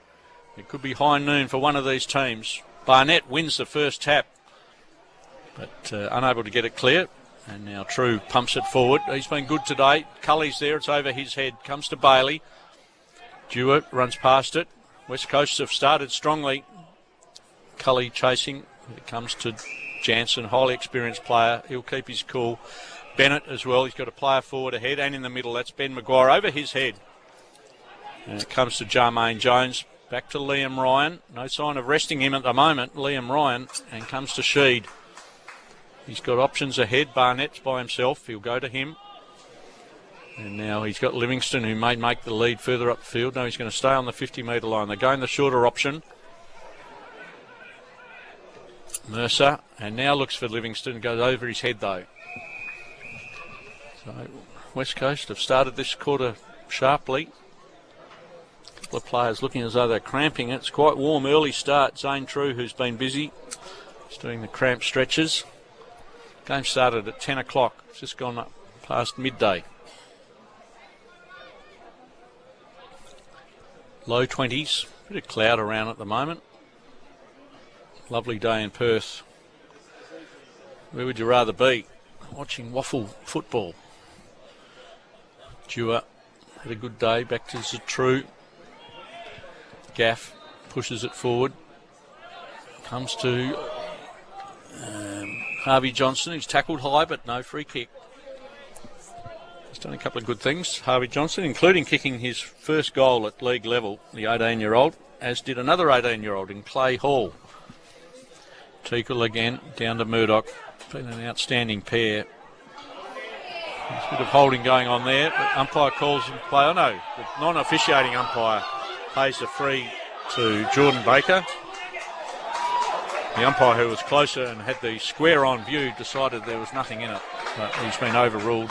It could be high noon for one of these teams. Barnett wins the first tap, but unable to get it clear. And now True pumps it forward. He's been good today. Cully's there. It's over his head. Comes to Bailey. Dewar runs past it. West Coast have started strongly. Cully chasing. It comes to Jansen, highly experienced player. He'll keep his cool. Bennett as well. He's got a player forward ahead and in the middle. That's Ben Maguire over his head. And it comes to Jermaine Jones. Back to Liam Ryan. No sign of resting him at the moment. Liam Ryan. And comes to Sheed. He's got options ahead. Barnett's by himself. He'll go to him. And now he's got Livingston, who may make the lead further up the field. No, he's going to stay on the 50-metre line. They're going the shorter option. Mercer. And now looks for Livingston. Goes over his head, though. So West Coast have started this quarter sharply. A couple of players looking as though they're cramping it. It's quite warm early start. Zane True, who's been busy, is doing the cramp stretches. Game started at 10 o'clock. It's just gone up past midday. Low 20s. Bit of cloud around at the moment. Lovely day in Perth. Where would you rather be? Watching WAFL football. Dewar had a good day. Back to True. Gaff pushes it forward. Comes to Harvey Johnson. He's tackled high, but no free kick. He's done a couple of good things, Harvey Johnson, including kicking his first goal at league level, the 18-year-old, as did another 18-year-old in Clay Hall. Teakle again, down to Murdoch. Been an outstanding pair. There's a bit of holding going on there, but umpire calls and play. Oh no, the non-officiating umpire pays the free to Jordan Baker. The umpire, who was closer and had the square on view, decided there was nothing in it, but he's been overruled.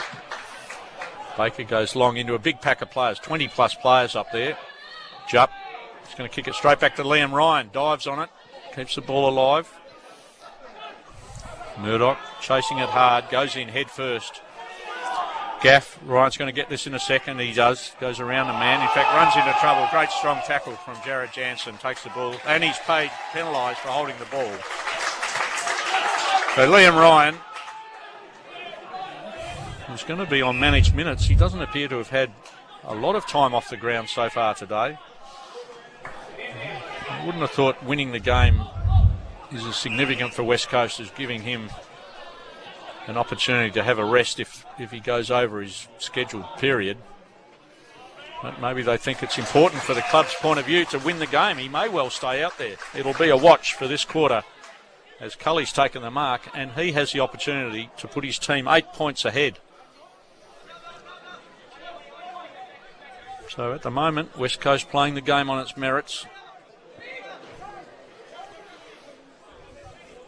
Baker goes long into a big pack of players, 20 plus players up there. Jupp, he's going to kick it straight back to Liam Ryan, dives on it, keeps the ball alive. Murdoch chasing it hard, goes in head first. Gaff, Ryan's going to get this in a second. He does. Goes around the man. In fact, runs into trouble. Great strong tackle from Jared Jansen. Takes the ball. And he's penalised for holding the ball. So Liam Ryan is going to be on managed minutes. He doesn't appear to have had a lot of time off the ground so far today. I wouldn't have thought winning the game is as significant for West Coast as giving him an opportunity to have a rest if he goes over his scheduled period. But maybe they think it's important for the club's point of view to win the game. He may well stay out there. It'll be a watch for this quarter as Cully's taken the mark, and he has the opportunity to put his team 8 points ahead. So at the moment, West Coast playing the game on its merits.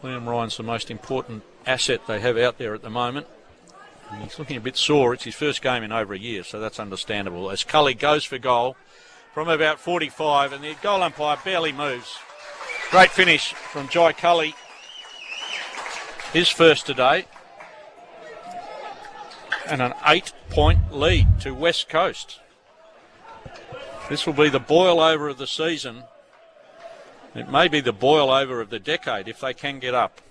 Liam Ryan's the most important asset they have out there at the moment. And he's looking a bit sore. It's his first game in over a year, so that's understandable. As Cully goes for goal from about 45, and the goal umpire barely moves. Great finish from Jai Cully. His first today. And an 8-point lead to West Coast. This will be the boil over of the season. It may be the boil over of the decade if they can get up.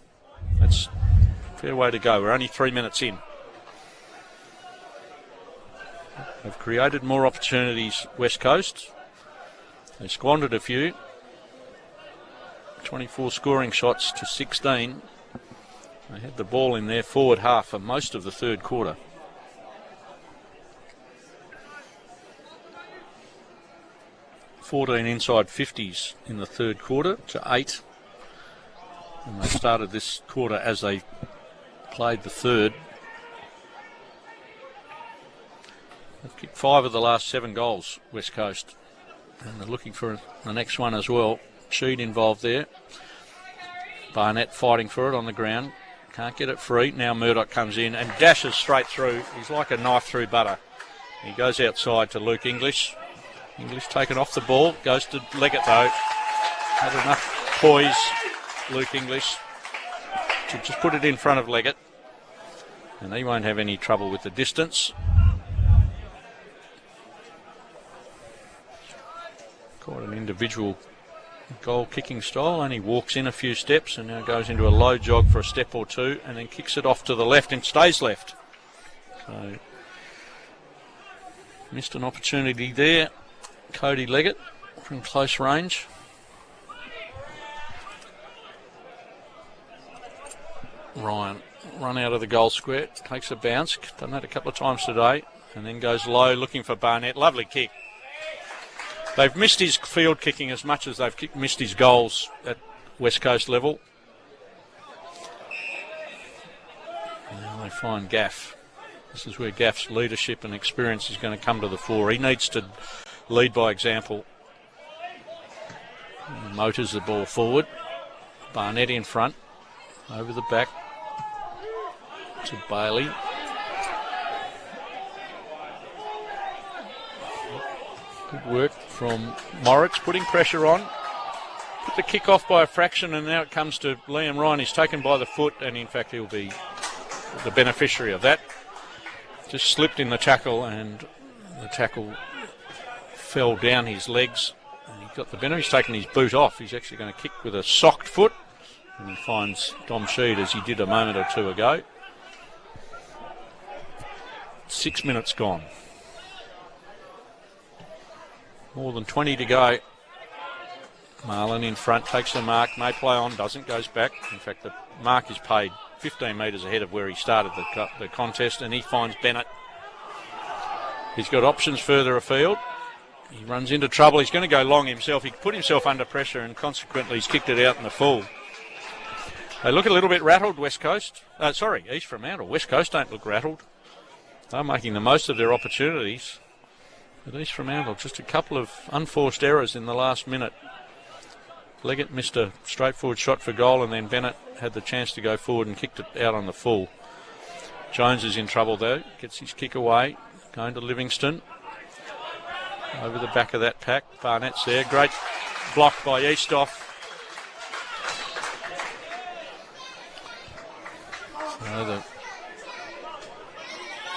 That's a fair way to go. We're only 3 minutes in. They've created more opportunities, West Coast. They squandered a few. 24 scoring shots to 16. They had the ball in their forward half for most of the third quarter. $14 inside 50s in the third quarter to 8. And they started this quarter as they played the third. They've kicked 5 of the last 7 goals, West Coast. And they're looking for the next one as well. Sheed involved there. Barnett fighting for it on the ground. Can't get it free. Now Murdoch comes in and dashes straight through. He's like a knife through butter. He goes outside to Luke English. English taken off the ball. Goes to Leggett though. Had enough poise, Luke English, to just put it in front of Leggett. And he won't have any trouble with the distance. Quite an individual goal kicking style. Only walks in a few steps and now goes into a low jog for a step or two and then kicks it off to the left and stays left. So missed an opportunity there. Cody Leggett from close range. Ryan run out of the goal square, takes a bounce, done that a couple of times today, and then goes low looking for Barnett. Lovely kick. They've missed his field kicking as much as they've missed his goals at West Coast level. Now they find Gaff. This is where Gaff's leadership and experience is going to come to the fore. He needs to lead by example. He motors the ball forward. Barnett in front. Over the back to Bailey. Good work from Moritz, putting pressure on. Put the kick off by a fraction, and now it comes to Liam Ryan. He's taken by the foot, and in fact he'll be the beneficiary of that. Just slipped in the tackle, and the tackle fell down his legs, and he got the benefit. He's taken his boot off. He's actually going to kick with a socked foot, and he finds Dom Sheed as he did a moment or two ago. 6 minutes gone. More than 20 to go. Marlin in front, takes the mark, may play on, doesn't, goes back. In fact, the mark is paid 15 metres ahead of where he started the contest, and he finds Bennett. He's got options further afield. He runs into trouble. He's going to go long himself. He put himself under pressure, and consequently he's kicked it out in the full. They look a little bit rattled, West Coast. East Fremantle. West Coast don't look rattled. They're making the most of their opportunities. But East Fremantle, just a couple of unforced errors in the last minute. Leggett missed a straightforward shot for goal, and then Bennett had the chance to go forward and kicked it out on the full. Jones is in trouble though, gets his kick away, going to Livingston. Over the back of that pack, Barnett's there, great block by Eastoff. So the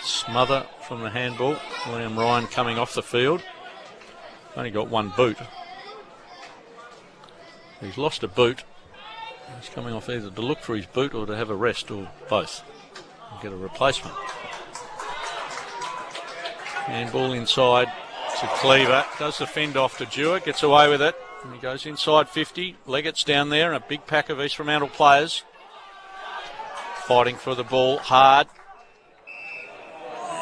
smother from the handball. Liam Ryan coming off the field. Only got one boot. He's lost a boot. He's coming off either to look for his boot or to have a rest, or both. And get a replacement. Handball inside to Cleaver. Does the fend off to Dewar. Gets away with it. And he goes inside 50. Leggett's down there, and a big pack of East Fremantle players fighting for the ball hard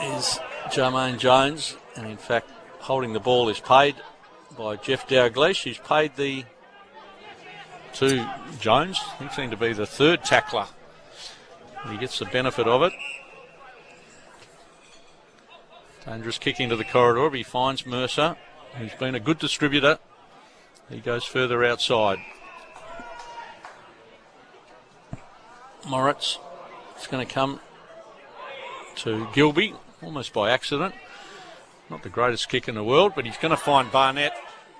is Jermaine Jones, and in fact holding the ball is paid by Jeff Dalglish. He's paid to Jones. He seemed to be the third tackler. He gets the benefit of it. Dangerous kick into the corridor, but he finds Mercer, who's been a good distributor. He goes further outside. Moritz is going to come to Gilby, almost by accident. Not the greatest kick in the world, but he's going to find Barnett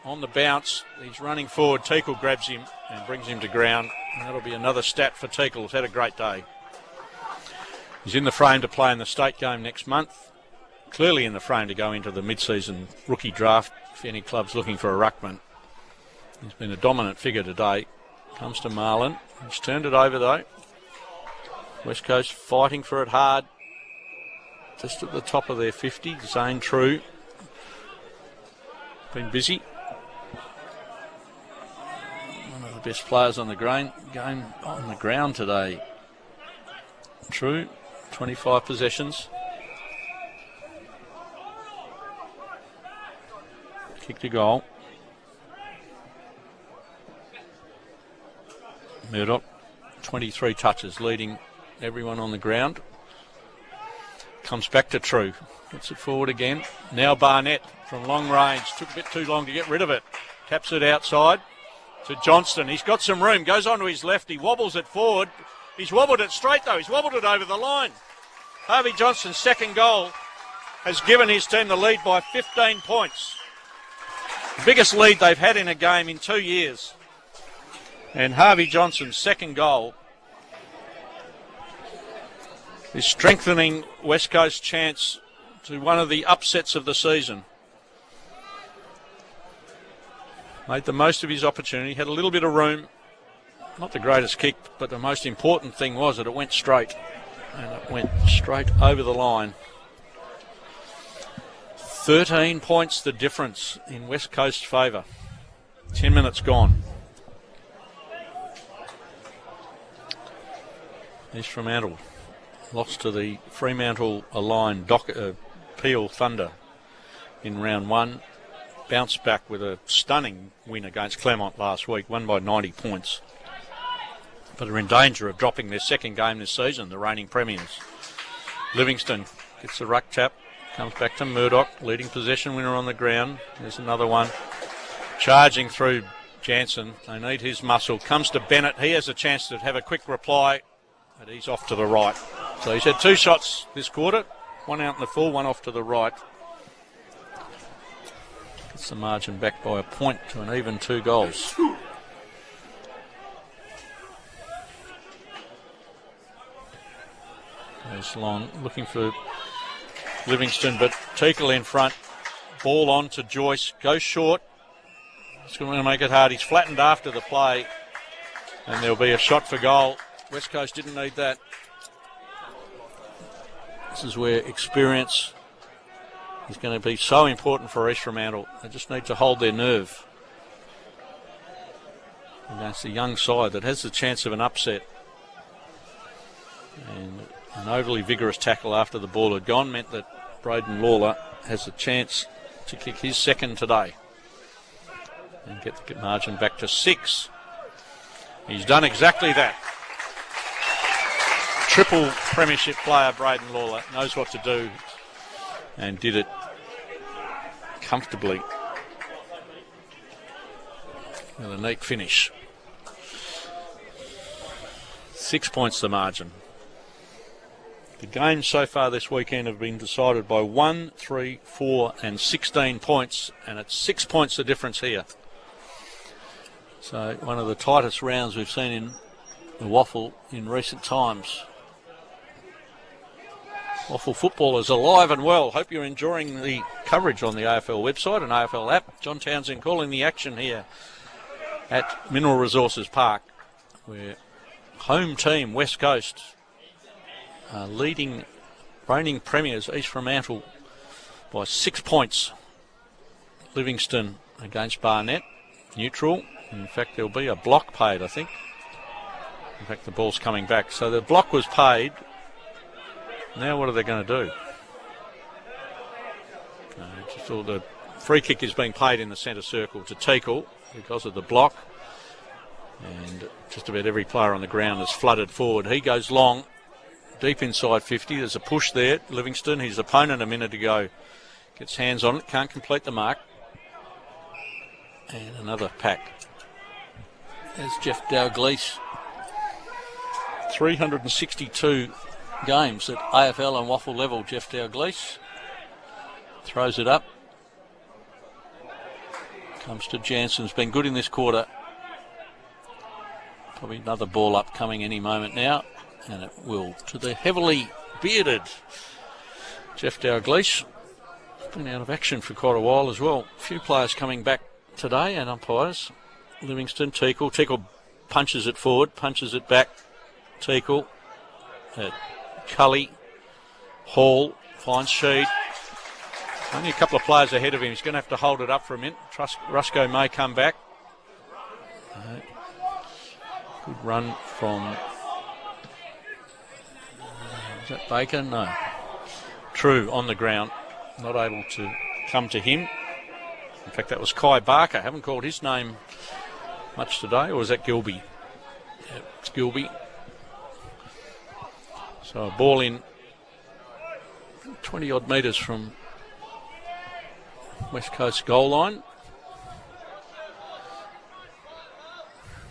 on the bounce. He's running forward. Teakle grabs him and brings him to ground. And that'll be another stat for Teakle. He's had a great day. He's in the frame to play in the state game next month. Clearly in the frame to go into the mid-season rookie draft if any club's looking for a ruckman. He's been a dominant figure today. Comes to Marlin. He's turned it over though. West Coast fighting for it hard. Just at the top of their 50. Zane True. Been busy. One of the best players on the game on the ground today. True. 25 possessions. Kick to goal. Murdoch, 23 touches, leading everyone on the ground. Comes back to True. Gets it forward again. Now Barnett from long range. Took a bit too long to get rid of it. Taps it outside to Johnston. He's got some room. Goes on to his left. He wobbles it forward. He's wobbled it straight though. He's wobbled it over the line. Harvey Johnston's second goal has given his team the lead by 15 points. Biggest lead they've had in a game in 2 years. And Harvey Johnston's second goal is strengthening West Coast's chance to one of the upsets of the season. Made the most of his opportunity, had a little bit of room. Not the greatest kick, but the most important thing was that it went straight. And it went straight over the line. 13 points the difference in West Coast's favour. 10 minutes gone. East Fremantle lost to the Fremantle aligned Peel Thunder in round one. Bounced back with a stunning win against Claremont last week, won by 90 points. But are in danger of dropping their second game this season, the reigning premiers. Livingston gets the ruck tap. Comes back to Murdoch, leading possession winner on the ground. There's another one. Charging through Jansen. They need his muscle. Comes to Bennett. He has a chance to have a quick reply, but he's off to the right. So he's had 2 shots this quarter. One out in the full, one off to the right. Gets the margin back by a point to an even 2 goals. Goes long, looking for Livingston, but Teakle in front. Ball on to Joyce. Goes short. It's going to make it hard. He's flattened after the play. And there'll be a shot for goal. West Coast didn't need that. This is where experience is going to be so important for East Fremantle. They just need to hold their nerve against a young side that has the chance of an upset. And an overly vigorous tackle after the ball had gone meant that Braden Lawler has a chance to kick his second today and get the margin back to 6. He's done exactly that. Triple premiership player Braden Lawler knows what to do and did it comfortably with a neat finish. 6 points the margin. The games so far this weekend have been decided by 1, 3, 4 and 16 points, and it's 6 points the difference here. So one of the tightest rounds we've seen in the WAFL in recent times. WAFL football is alive and well. Hope you're enjoying the coverage on the AFL website and AFL app. John Townsend calling the action here at Mineral Resources Park, where home team West Coast leading reigning premiers East Fremantle by 6 points. Livingston against Barnet, neutral. In fact, there'll be a block paid, I think. In fact, the ball's coming back. So the block was paid. Now what are they going to do? Just all the free kick is being paid in the centre circle to Teakle because of the block. And just about every player on the ground is flooded forward. He goes long, deep inside 50. There's a push there. Livingston, his opponent a minute ago, gets hands on it, can't complete the mark. And another pack. There's Jeff Dalglish. 362 games at AFL and WAFL level. Jeff Dalglish throws it up. Comes to Jansen's been good in this quarter. Probably another ball up coming any moment now, and it will to the heavily bearded Jeff Dalglish. Been out of action for quite a while as well. A few players coming back today and umpires. Livingston, Teakle. Teakle punches it forward, punches it back. Teakle. Cully. Hall finds Sheed. Only a couple of players ahead of him. He's going to have to hold it up for a minute. Rusco may come back. Good run from... is that Baker? No. True on the ground. Not able to come to him. In fact, that was Kai Barker. Haven't called his name much today. Or is that Gilby? Yeah, it's Gilby. So a ball in 20 odd metres from West Coast goal line.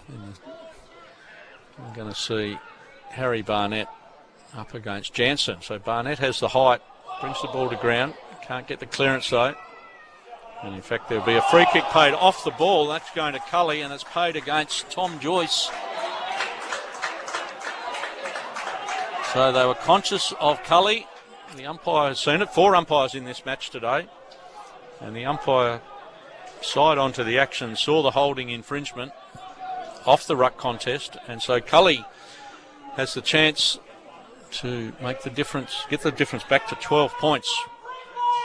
And we're going to see Harry Barnett up against Jansen. So Barnett has the height, brings the ball to ground. Can't get the clearance though. And in fact, there'll be a free kick paid off the ball. That's going to Cully, and it's paid against Tom Joyce. So they were conscious of Cully. The umpire has seen it. 4 umpires in this match today. And the umpire side onto the action, saw the holding infringement off the ruck contest. And so Cully has the chance to make the difference, get the difference back to 12 points.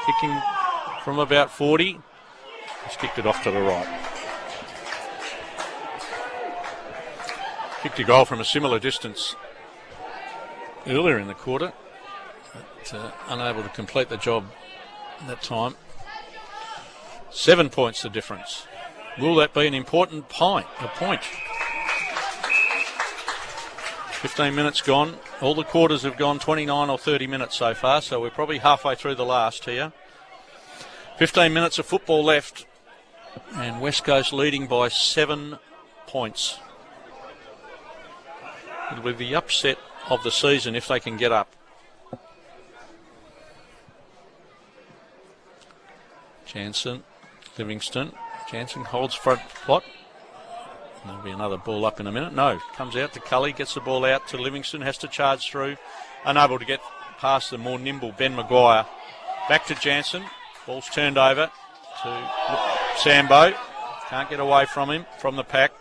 Kicking from about 40. He's kicked it off to the right. Kicked a goal from a similar distance earlier in the quarter, but unable to complete the job that time. 7 points the difference. Will that be an important point? 15 minutes gone. All the quarters have gone 29 or 30 minutes so far, so we're probably halfway through the last here. 15 minutes of football left, and West Coast leading by 7 points. It'll be the upset of the season if they can get up. Jansen, Livingston. Jansen holds front plot. There'll be another ball up in a minute. No, comes out to Cully, gets the ball out to Livingston, has to charge through. Unable to get past the more nimble Ben Maguire. Back to Jansen. Ball's turned over to Sambo. Can't get away from him, from the pack.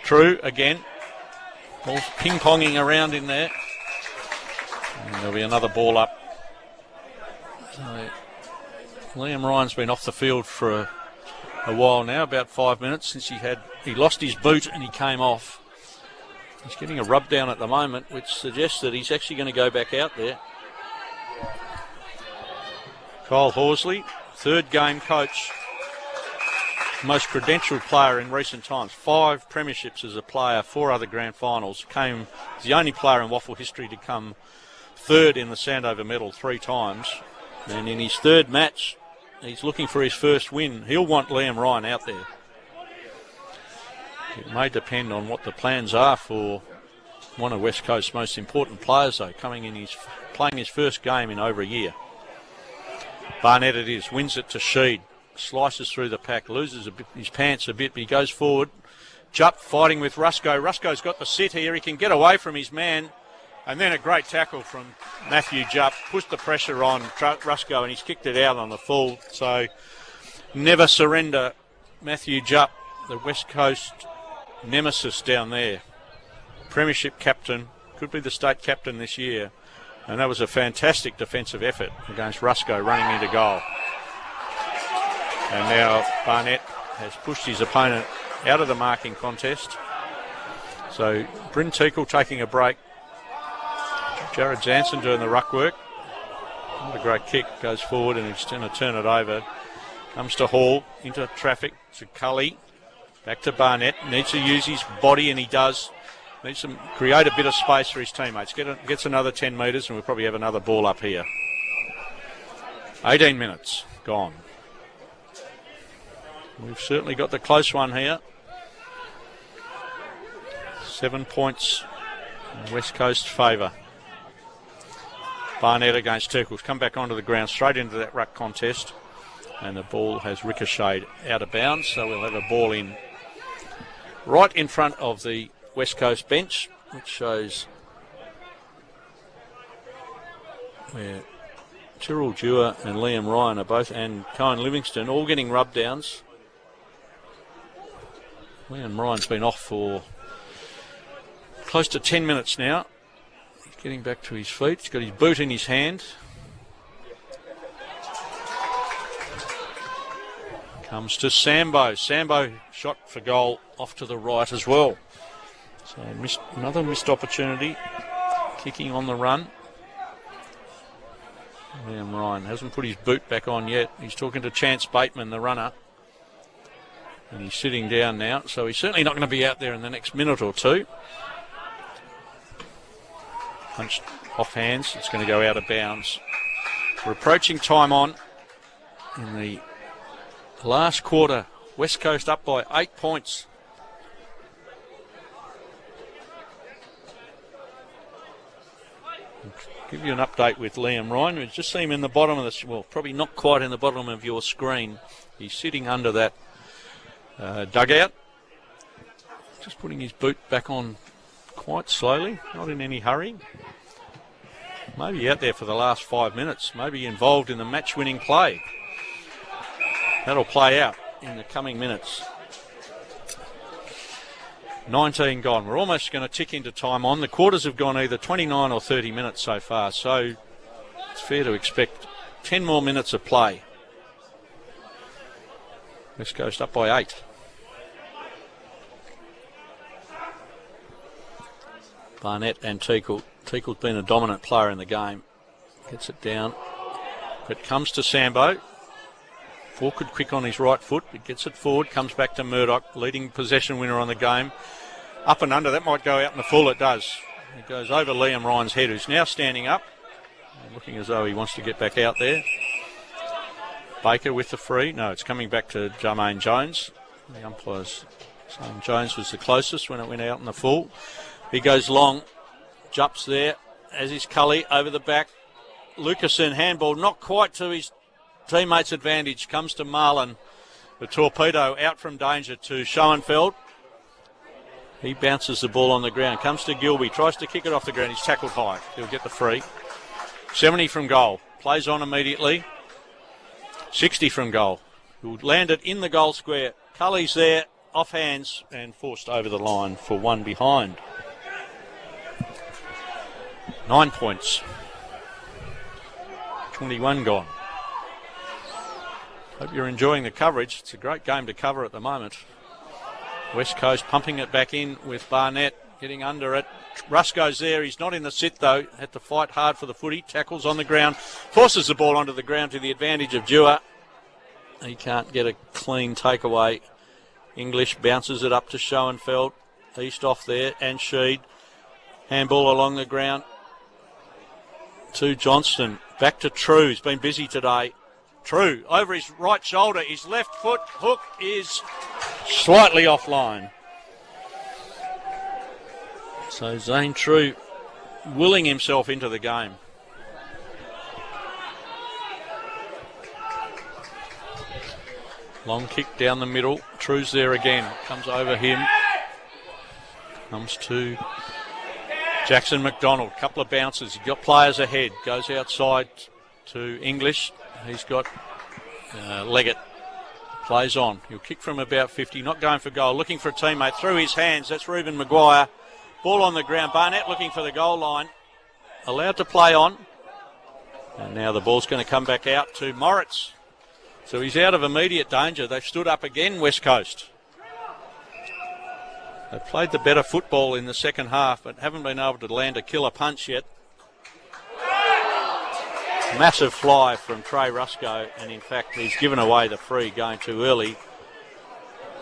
True again. Ball's ping-ponging around in there. And there'll be another ball up. So Liam Ryan's been off the field for a while now, about 5 minutes since he lost his boot and he came off. He's getting a rub down at the moment, which suggests that he's actually going to go back out there. Kyle Horsley, third game coach, most credentialed player in recent times. 5 premierships as a player, 4 other grand finals. He's the only player in WAFL history to come third in the Sandover medal 3 times. And in his third match, he's looking for his first win. He'll want Liam Ryan out there. It may depend on what the plans are for one of West Coast's most important players, though, playing his first game in over a year. Barnett it is, wins it to Sheed, slices through the pack, loses his pants a bit, but he goes forward. Jupp fighting with Rusco. Rusco's got the sit here. He can get away from his man. And then a great tackle from Matthew Jupp. Pushed the pressure on Rusco and he's kicked it out on the full. So never surrender, Matthew Jupp, the West Coast nemesis down there. Premiership captain, could be the state captain this year. And that was a fantastic defensive effort against Rusco running into goal. And now Barnett has pushed his opponent out of the marking contest. So Bryn Teakle taking a break. Jared Jansen doing the ruck work. What a great kick. Goes forward and he's going to turn it over. Comes to Hall, into traffic, to Cully. Back to Barnett. Needs to use his body and he does. Needs to create a bit of space for his teammates. Gets another 10 metres and we'll probably have another ball up here. 18 minutes gone. We've certainly got the close one here. 7 points in West Coast favour. Barnett against Turkles. Come back onto the ground, straight into that ruck contest. And the ball has ricocheted out of bounds, so we'll have a ball in right in front of the West Coast bench, which shows where Tyrrell Dewar and Liam Ryan are both, and Cohen Livingston, all getting rub downs. Liam Ryan's been off for close to 10 minutes now. He's getting back to his feet. He's got his boot in his hand. Comes to Sambo. Sambo shot for goal off to the right as well. So another missed opportunity. Kicking on the run. Liam Ryan hasn't put his boot back on yet. He's talking to Chance Bateman, the runner. And he's sitting down now, so he's certainly not going to be out there in the next minute or two. Punched off hands. It's going to go out of bounds. We're approaching time on in the last quarter. West Coast up by 8 points. Give you an update with Liam Ryan. We just see him in the bottom of this. Well, probably not quite in the bottom of your screen. He's sitting under that dugout. Just putting his boot back on quite slowly, not in any hurry. Maybe out there for the last 5 minutes. Maybe involved in the match-winning play. That'll play out in the coming minutes. 19 gone. We're almost going to tick into time on. The quarters have gone either 29 or 30 minutes so far, so it's fair to expect 10 more minutes of play. West Coast up by 8. Barnett and Teakle. Teakle's been a dominant player in the game. Gets it down. It comes to Sambo. Forward quick on his right foot. It gets it forward. Comes back to Murdoch. Leading possession winner on the game. Up and under. That might go out in the full. It does. It goes over Liam Ryan's head, who's now standing up. Looking as though he wants to get back out there. Baker with the free. No, it's coming back to Jermaine Jones. The umpire's saying Jones was the closest when it went out in the full. He goes long. Jumps there. As is Cully over the back. Lucasen handball. Not quite to his teammates' advantage. Comes to Marlin. The torpedo out from danger to Schoenfeld. He bounces the ball on the ground. Comes to Gilby. Tries to kick it off the ground. He's tackled high. He'll get the free. 70 from goal. Plays on immediately. 60 from goal. He'll land it in the goal square. Cully's there. Off hands and forced over the line for one behind. 9 points. 21 gone. Hope you're enjoying the coverage. It's a great game to cover at the moment. West Coast pumping it back in with Barnett getting under it. Rusco's there. He's not in the sit though. Had to fight hard for the footy. Tackles on the ground. Forces the ball onto the ground to the advantage of Dewar. He can't get a clean takeaway. English bounces it up to Schoenfeld. East off there and Sheed. Handball along the ground. to Johnston. Back to True. He's been busy today. True over his right shoulder. His left foot hook is slightly offline. So Zane True willing himself into the game. Long kick down the middle. True's there again. Comes over him. Comes to Jackson McDonald. Couple of bounces. He's got players ahead. Goes outside to English. He's got Leggett. Plays on. He'll kick from about 50. Not going for goal. Looking for a teammate. Through his hands. That's Reuben Maguire. Ball on the ground. Barnett looking for the goal line. Allowed to play on. And now the ball's going to come back out to Moritz. So he's out of immediate danger. They've stood up again, West Coast. They've played the better football in the second half, but haven't been able to land a killer punch yet. Massive fly from Trey Rusco, and in fact he's given away the free going too early,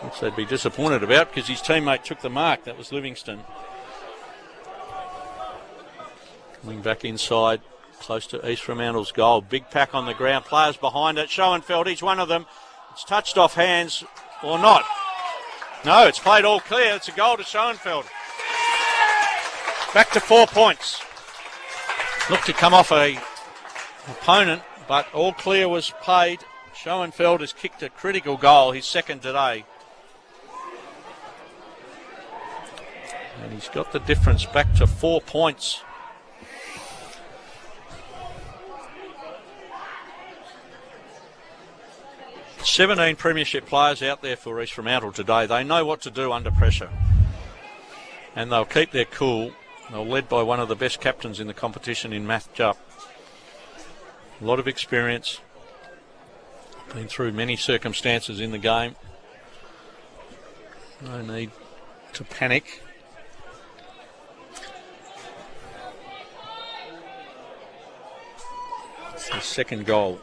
which they'd be disappointed about because his teammate took the mark. That was Livingston. Coming back inside, close to East Fremantle's goal. Big pack on the ground, players behind it. Schoenfeld, each one of them. It's touched off hands or not. No, it's played all clear. It's a goal to Schoenfeld. Back to 4 points. Looked to come off a opponent, but all clear was paid. Schoenfeld has kicked a critical goal, his second today. And he's got the difference back to 4 points. Seventeen premiership players out there for East Fremantle today. They know what to do under pressure. And they'll keep their cool. They're led by one of the best captains in the competition in Matt Jupp. A lot of experience. Been through many circumstances in the game. No need to panic. It's the second goal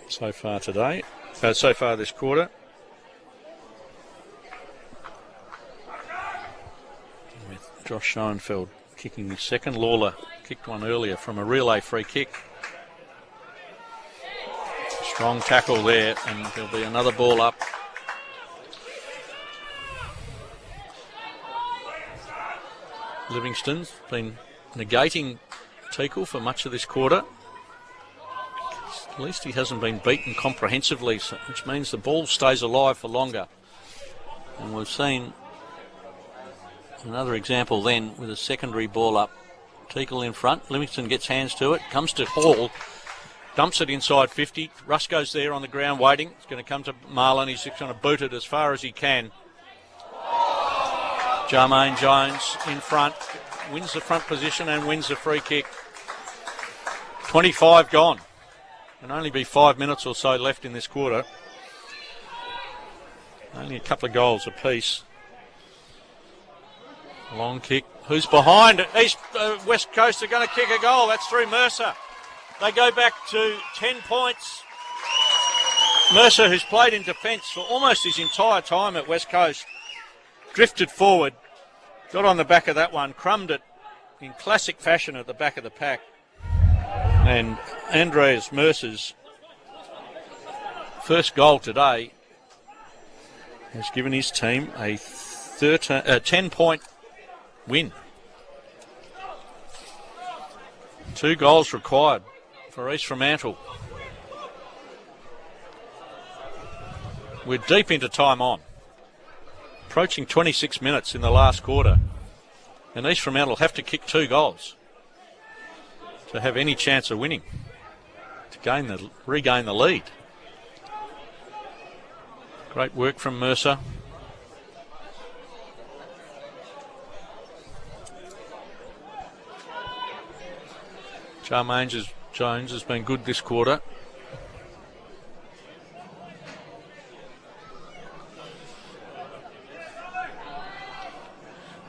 so far today, so far this quarter. With Josh Schoenfeld kicking his second. Lawler kicked one earlier from a relay free kick. Strong tackle there, and there'll be another ball up. Livingston's been negating Teakle for much of this quarter. At least he hasn't been beaten comprehensively, which means the ball stays alive for longer. And we've seen another example then with a secondary ball up. Teakle in front. Livingston gets hands to it. Comes to Hall. Dumps it inside 50. Rusco's there on the ground waiting. It's going to come to Marlon. He's just going to boot it as far as he can. Jermaine Jones in front. Wins the front position and wins the free kick. 25 gone. Can only be 5 minutes or so left in this quarter. Only a couple of goals apiece. Long kick. Who's behind? West Coast are going to kick a goal. That's through Mercer. They go back to 10 points. Mercer, who's played in defence for almost his entire time at West Coast, drifted forward, got on the back of that one, crumbed it in classic fashion at the back of the pack. And Andreas Mercer's first goal today has given his team a 10-point win. 2 goals required for East Fremantle. We're deep into time on. Approaching 26 minutes in the last quarter. And East Fremantle have to kick 2 goals to have any chance of winning, to regain the lead. Great work from Mercer. Jermaine Jones has been good this quarter.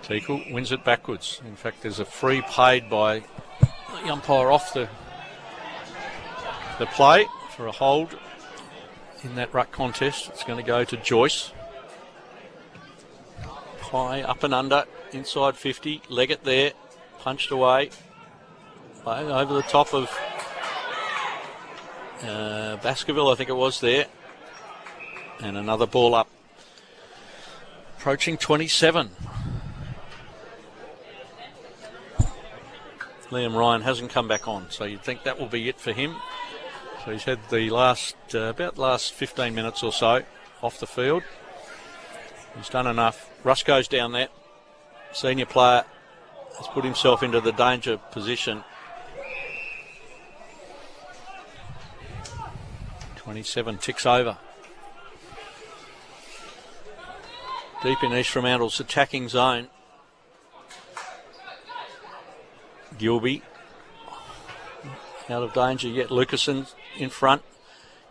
Teakle wins it backwards. In fact, there's a free paid by the umpire off the play for a hold in that ruck contest. It's going to go to Joyce. High, up and under, inside 50. Leggett there, punched away. over the top of Baskerville, I think it was there. And another ball up. Approaching 27. Liam Ryan hasn't come back on, so you'd think that will be it for him. So he's had the about the last 15 minutes or so off the field. He's done enough. Rusco's down there. Senior player has put himself into the danger position. 27 ticks over. Deep in East Fremantle's attacking zone. Gilby out of danger yet. Lucasen in front.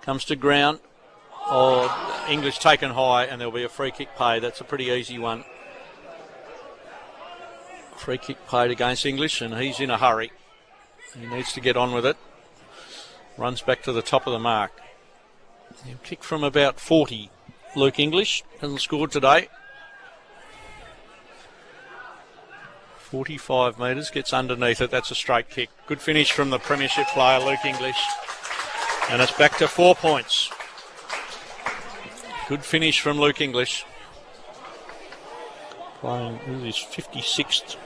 Comes to ground. Oh, English taken high, and there'll be a free kick paid. That's a pretty easy one. Free kick paid against English, and he's in a hurry. He needs to get on with it. Runs back to the top of the mark. He'll kick from about 40. Luke English hasn't scored today. 45 metres, gets underneath it. That's a straight kick. Good finish from the premiership player, Luke English. And it's back to 4 points. Good finish from Luke English. Playing his 56th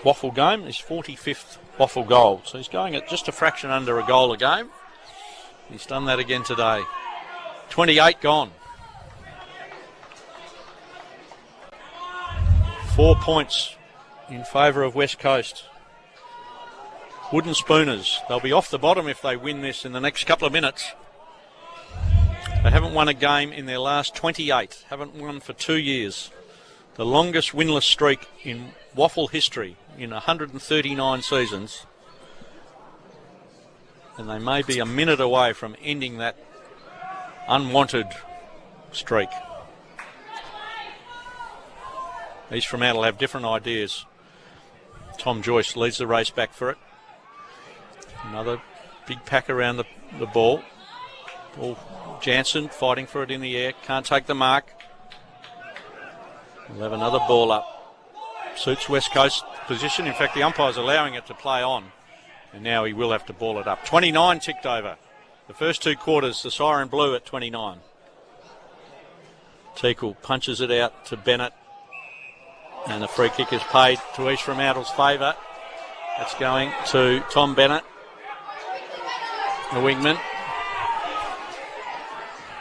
WAFL game, his 45th WAFL goal. So he's going at just a fraction under a goal a game. He's done that again today. 28 gone. 4 points in favour of West Coast. Wooden Spooners. They'll be off the bottom if they win this in the next couple of minutes. They haven't won a game in their last 28. Haven't won for 2 years. The longest winless streak in WAFL history in 139 seasons. And they may be a minute away from ending that unwanted streak. East Fremantle have different ideas. Tom Joyce leads the race back for it. Another big pack around the ball. Jansen fighting for it in the air. Can't take the mark. We'll have another ball up. Suits West Coast position. In fact, the umpire's allowing it to play on. And now he will have to ball it up. 29 ticked over. The first 2 quarters, the siren blew at 29. Teakle punches it out to Bennett. And the free kick is paid to East Fremantle's favour. That's going to Tom Bennett, the wingman.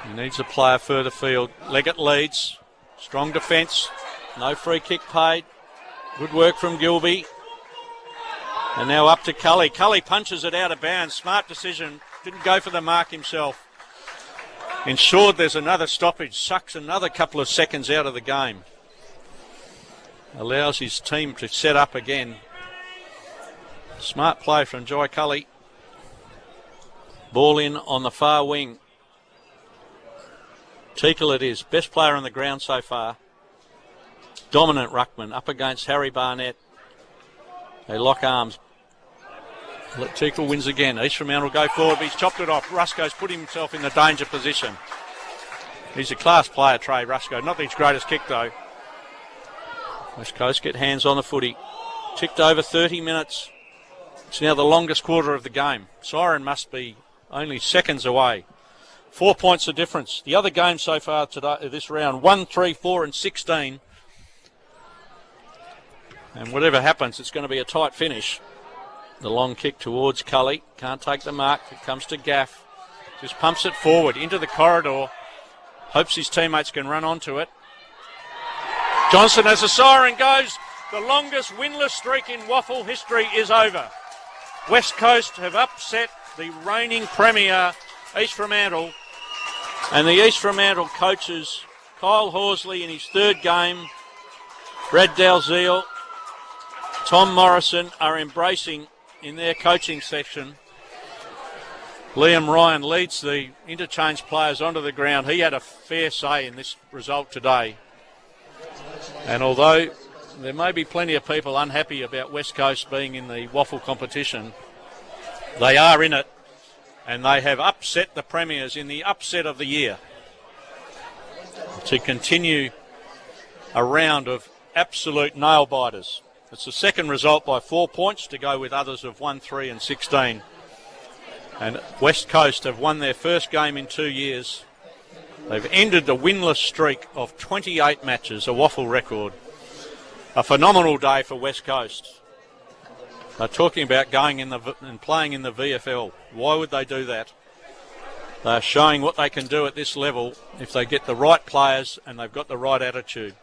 He needs a player further field. Leggett leads. Strong defence. No free kick paid. Good work from Gilby. And now up to Cully. Cully punches it out of bounds. Smart decision. Didn't go for the mark himself. Ensured there's another stoppage. Sucks another couple of seconds out of the game. Allows his team to set up again. Smart play from Jai Cully. Ball in on the far wing. Teakle it is. Best player on the ground so far. Dominant ruckman up against Harry Barnett. They lock arms. Teakle wins again. East Fremantle go forward, but he's chopped it off. Rusco's put himself in the danger position. He's a class player, Trey Rusco. Not his greatest kick, though. West Coast get hands on the footy. Ticked over 30 minutes. It's now the longest quarter of the game. Siren must be only seconds away. 4 points of difference. The other games so far today, this round, 1, 3, 4 and 16. And whatever happens, it's going to be a tight finish. The long kick towards Cully. Can't take the mark. It comes to Gaff. Just pumps it forward into the corridor. Hopes his teammates can run onto it. Johnson, as the siren goes, the longest winless streak in WAFL history is over. West Coast have upset the reigning premier, East Fremantle. And the East Fremantle coaches, Kyle Horsley in his 3rd game, Brad Dalziel, Tom Morrison, are embracing in their coaching section. Liam Ryan leads the interchange players onto the ground. He had a fair say in this result today. And although there may be plenty of people unhappy about West Coast being in the WAFL competition, they are in it, and they have upset the premiers in the upset of the year to continue a round of absolute nail-biters. It's the second result by 4 points to go with others of 1, 3 and 16. And West Coast have won their first game in 2 years. They've ended the winless streak of 28 matches, a WAFL record. A phenomenal day for West Coast. They're talking about going in and playing in the VFL. Why would they do that? They're showing what they can do at this level if they get the right players and they've got the right attitude.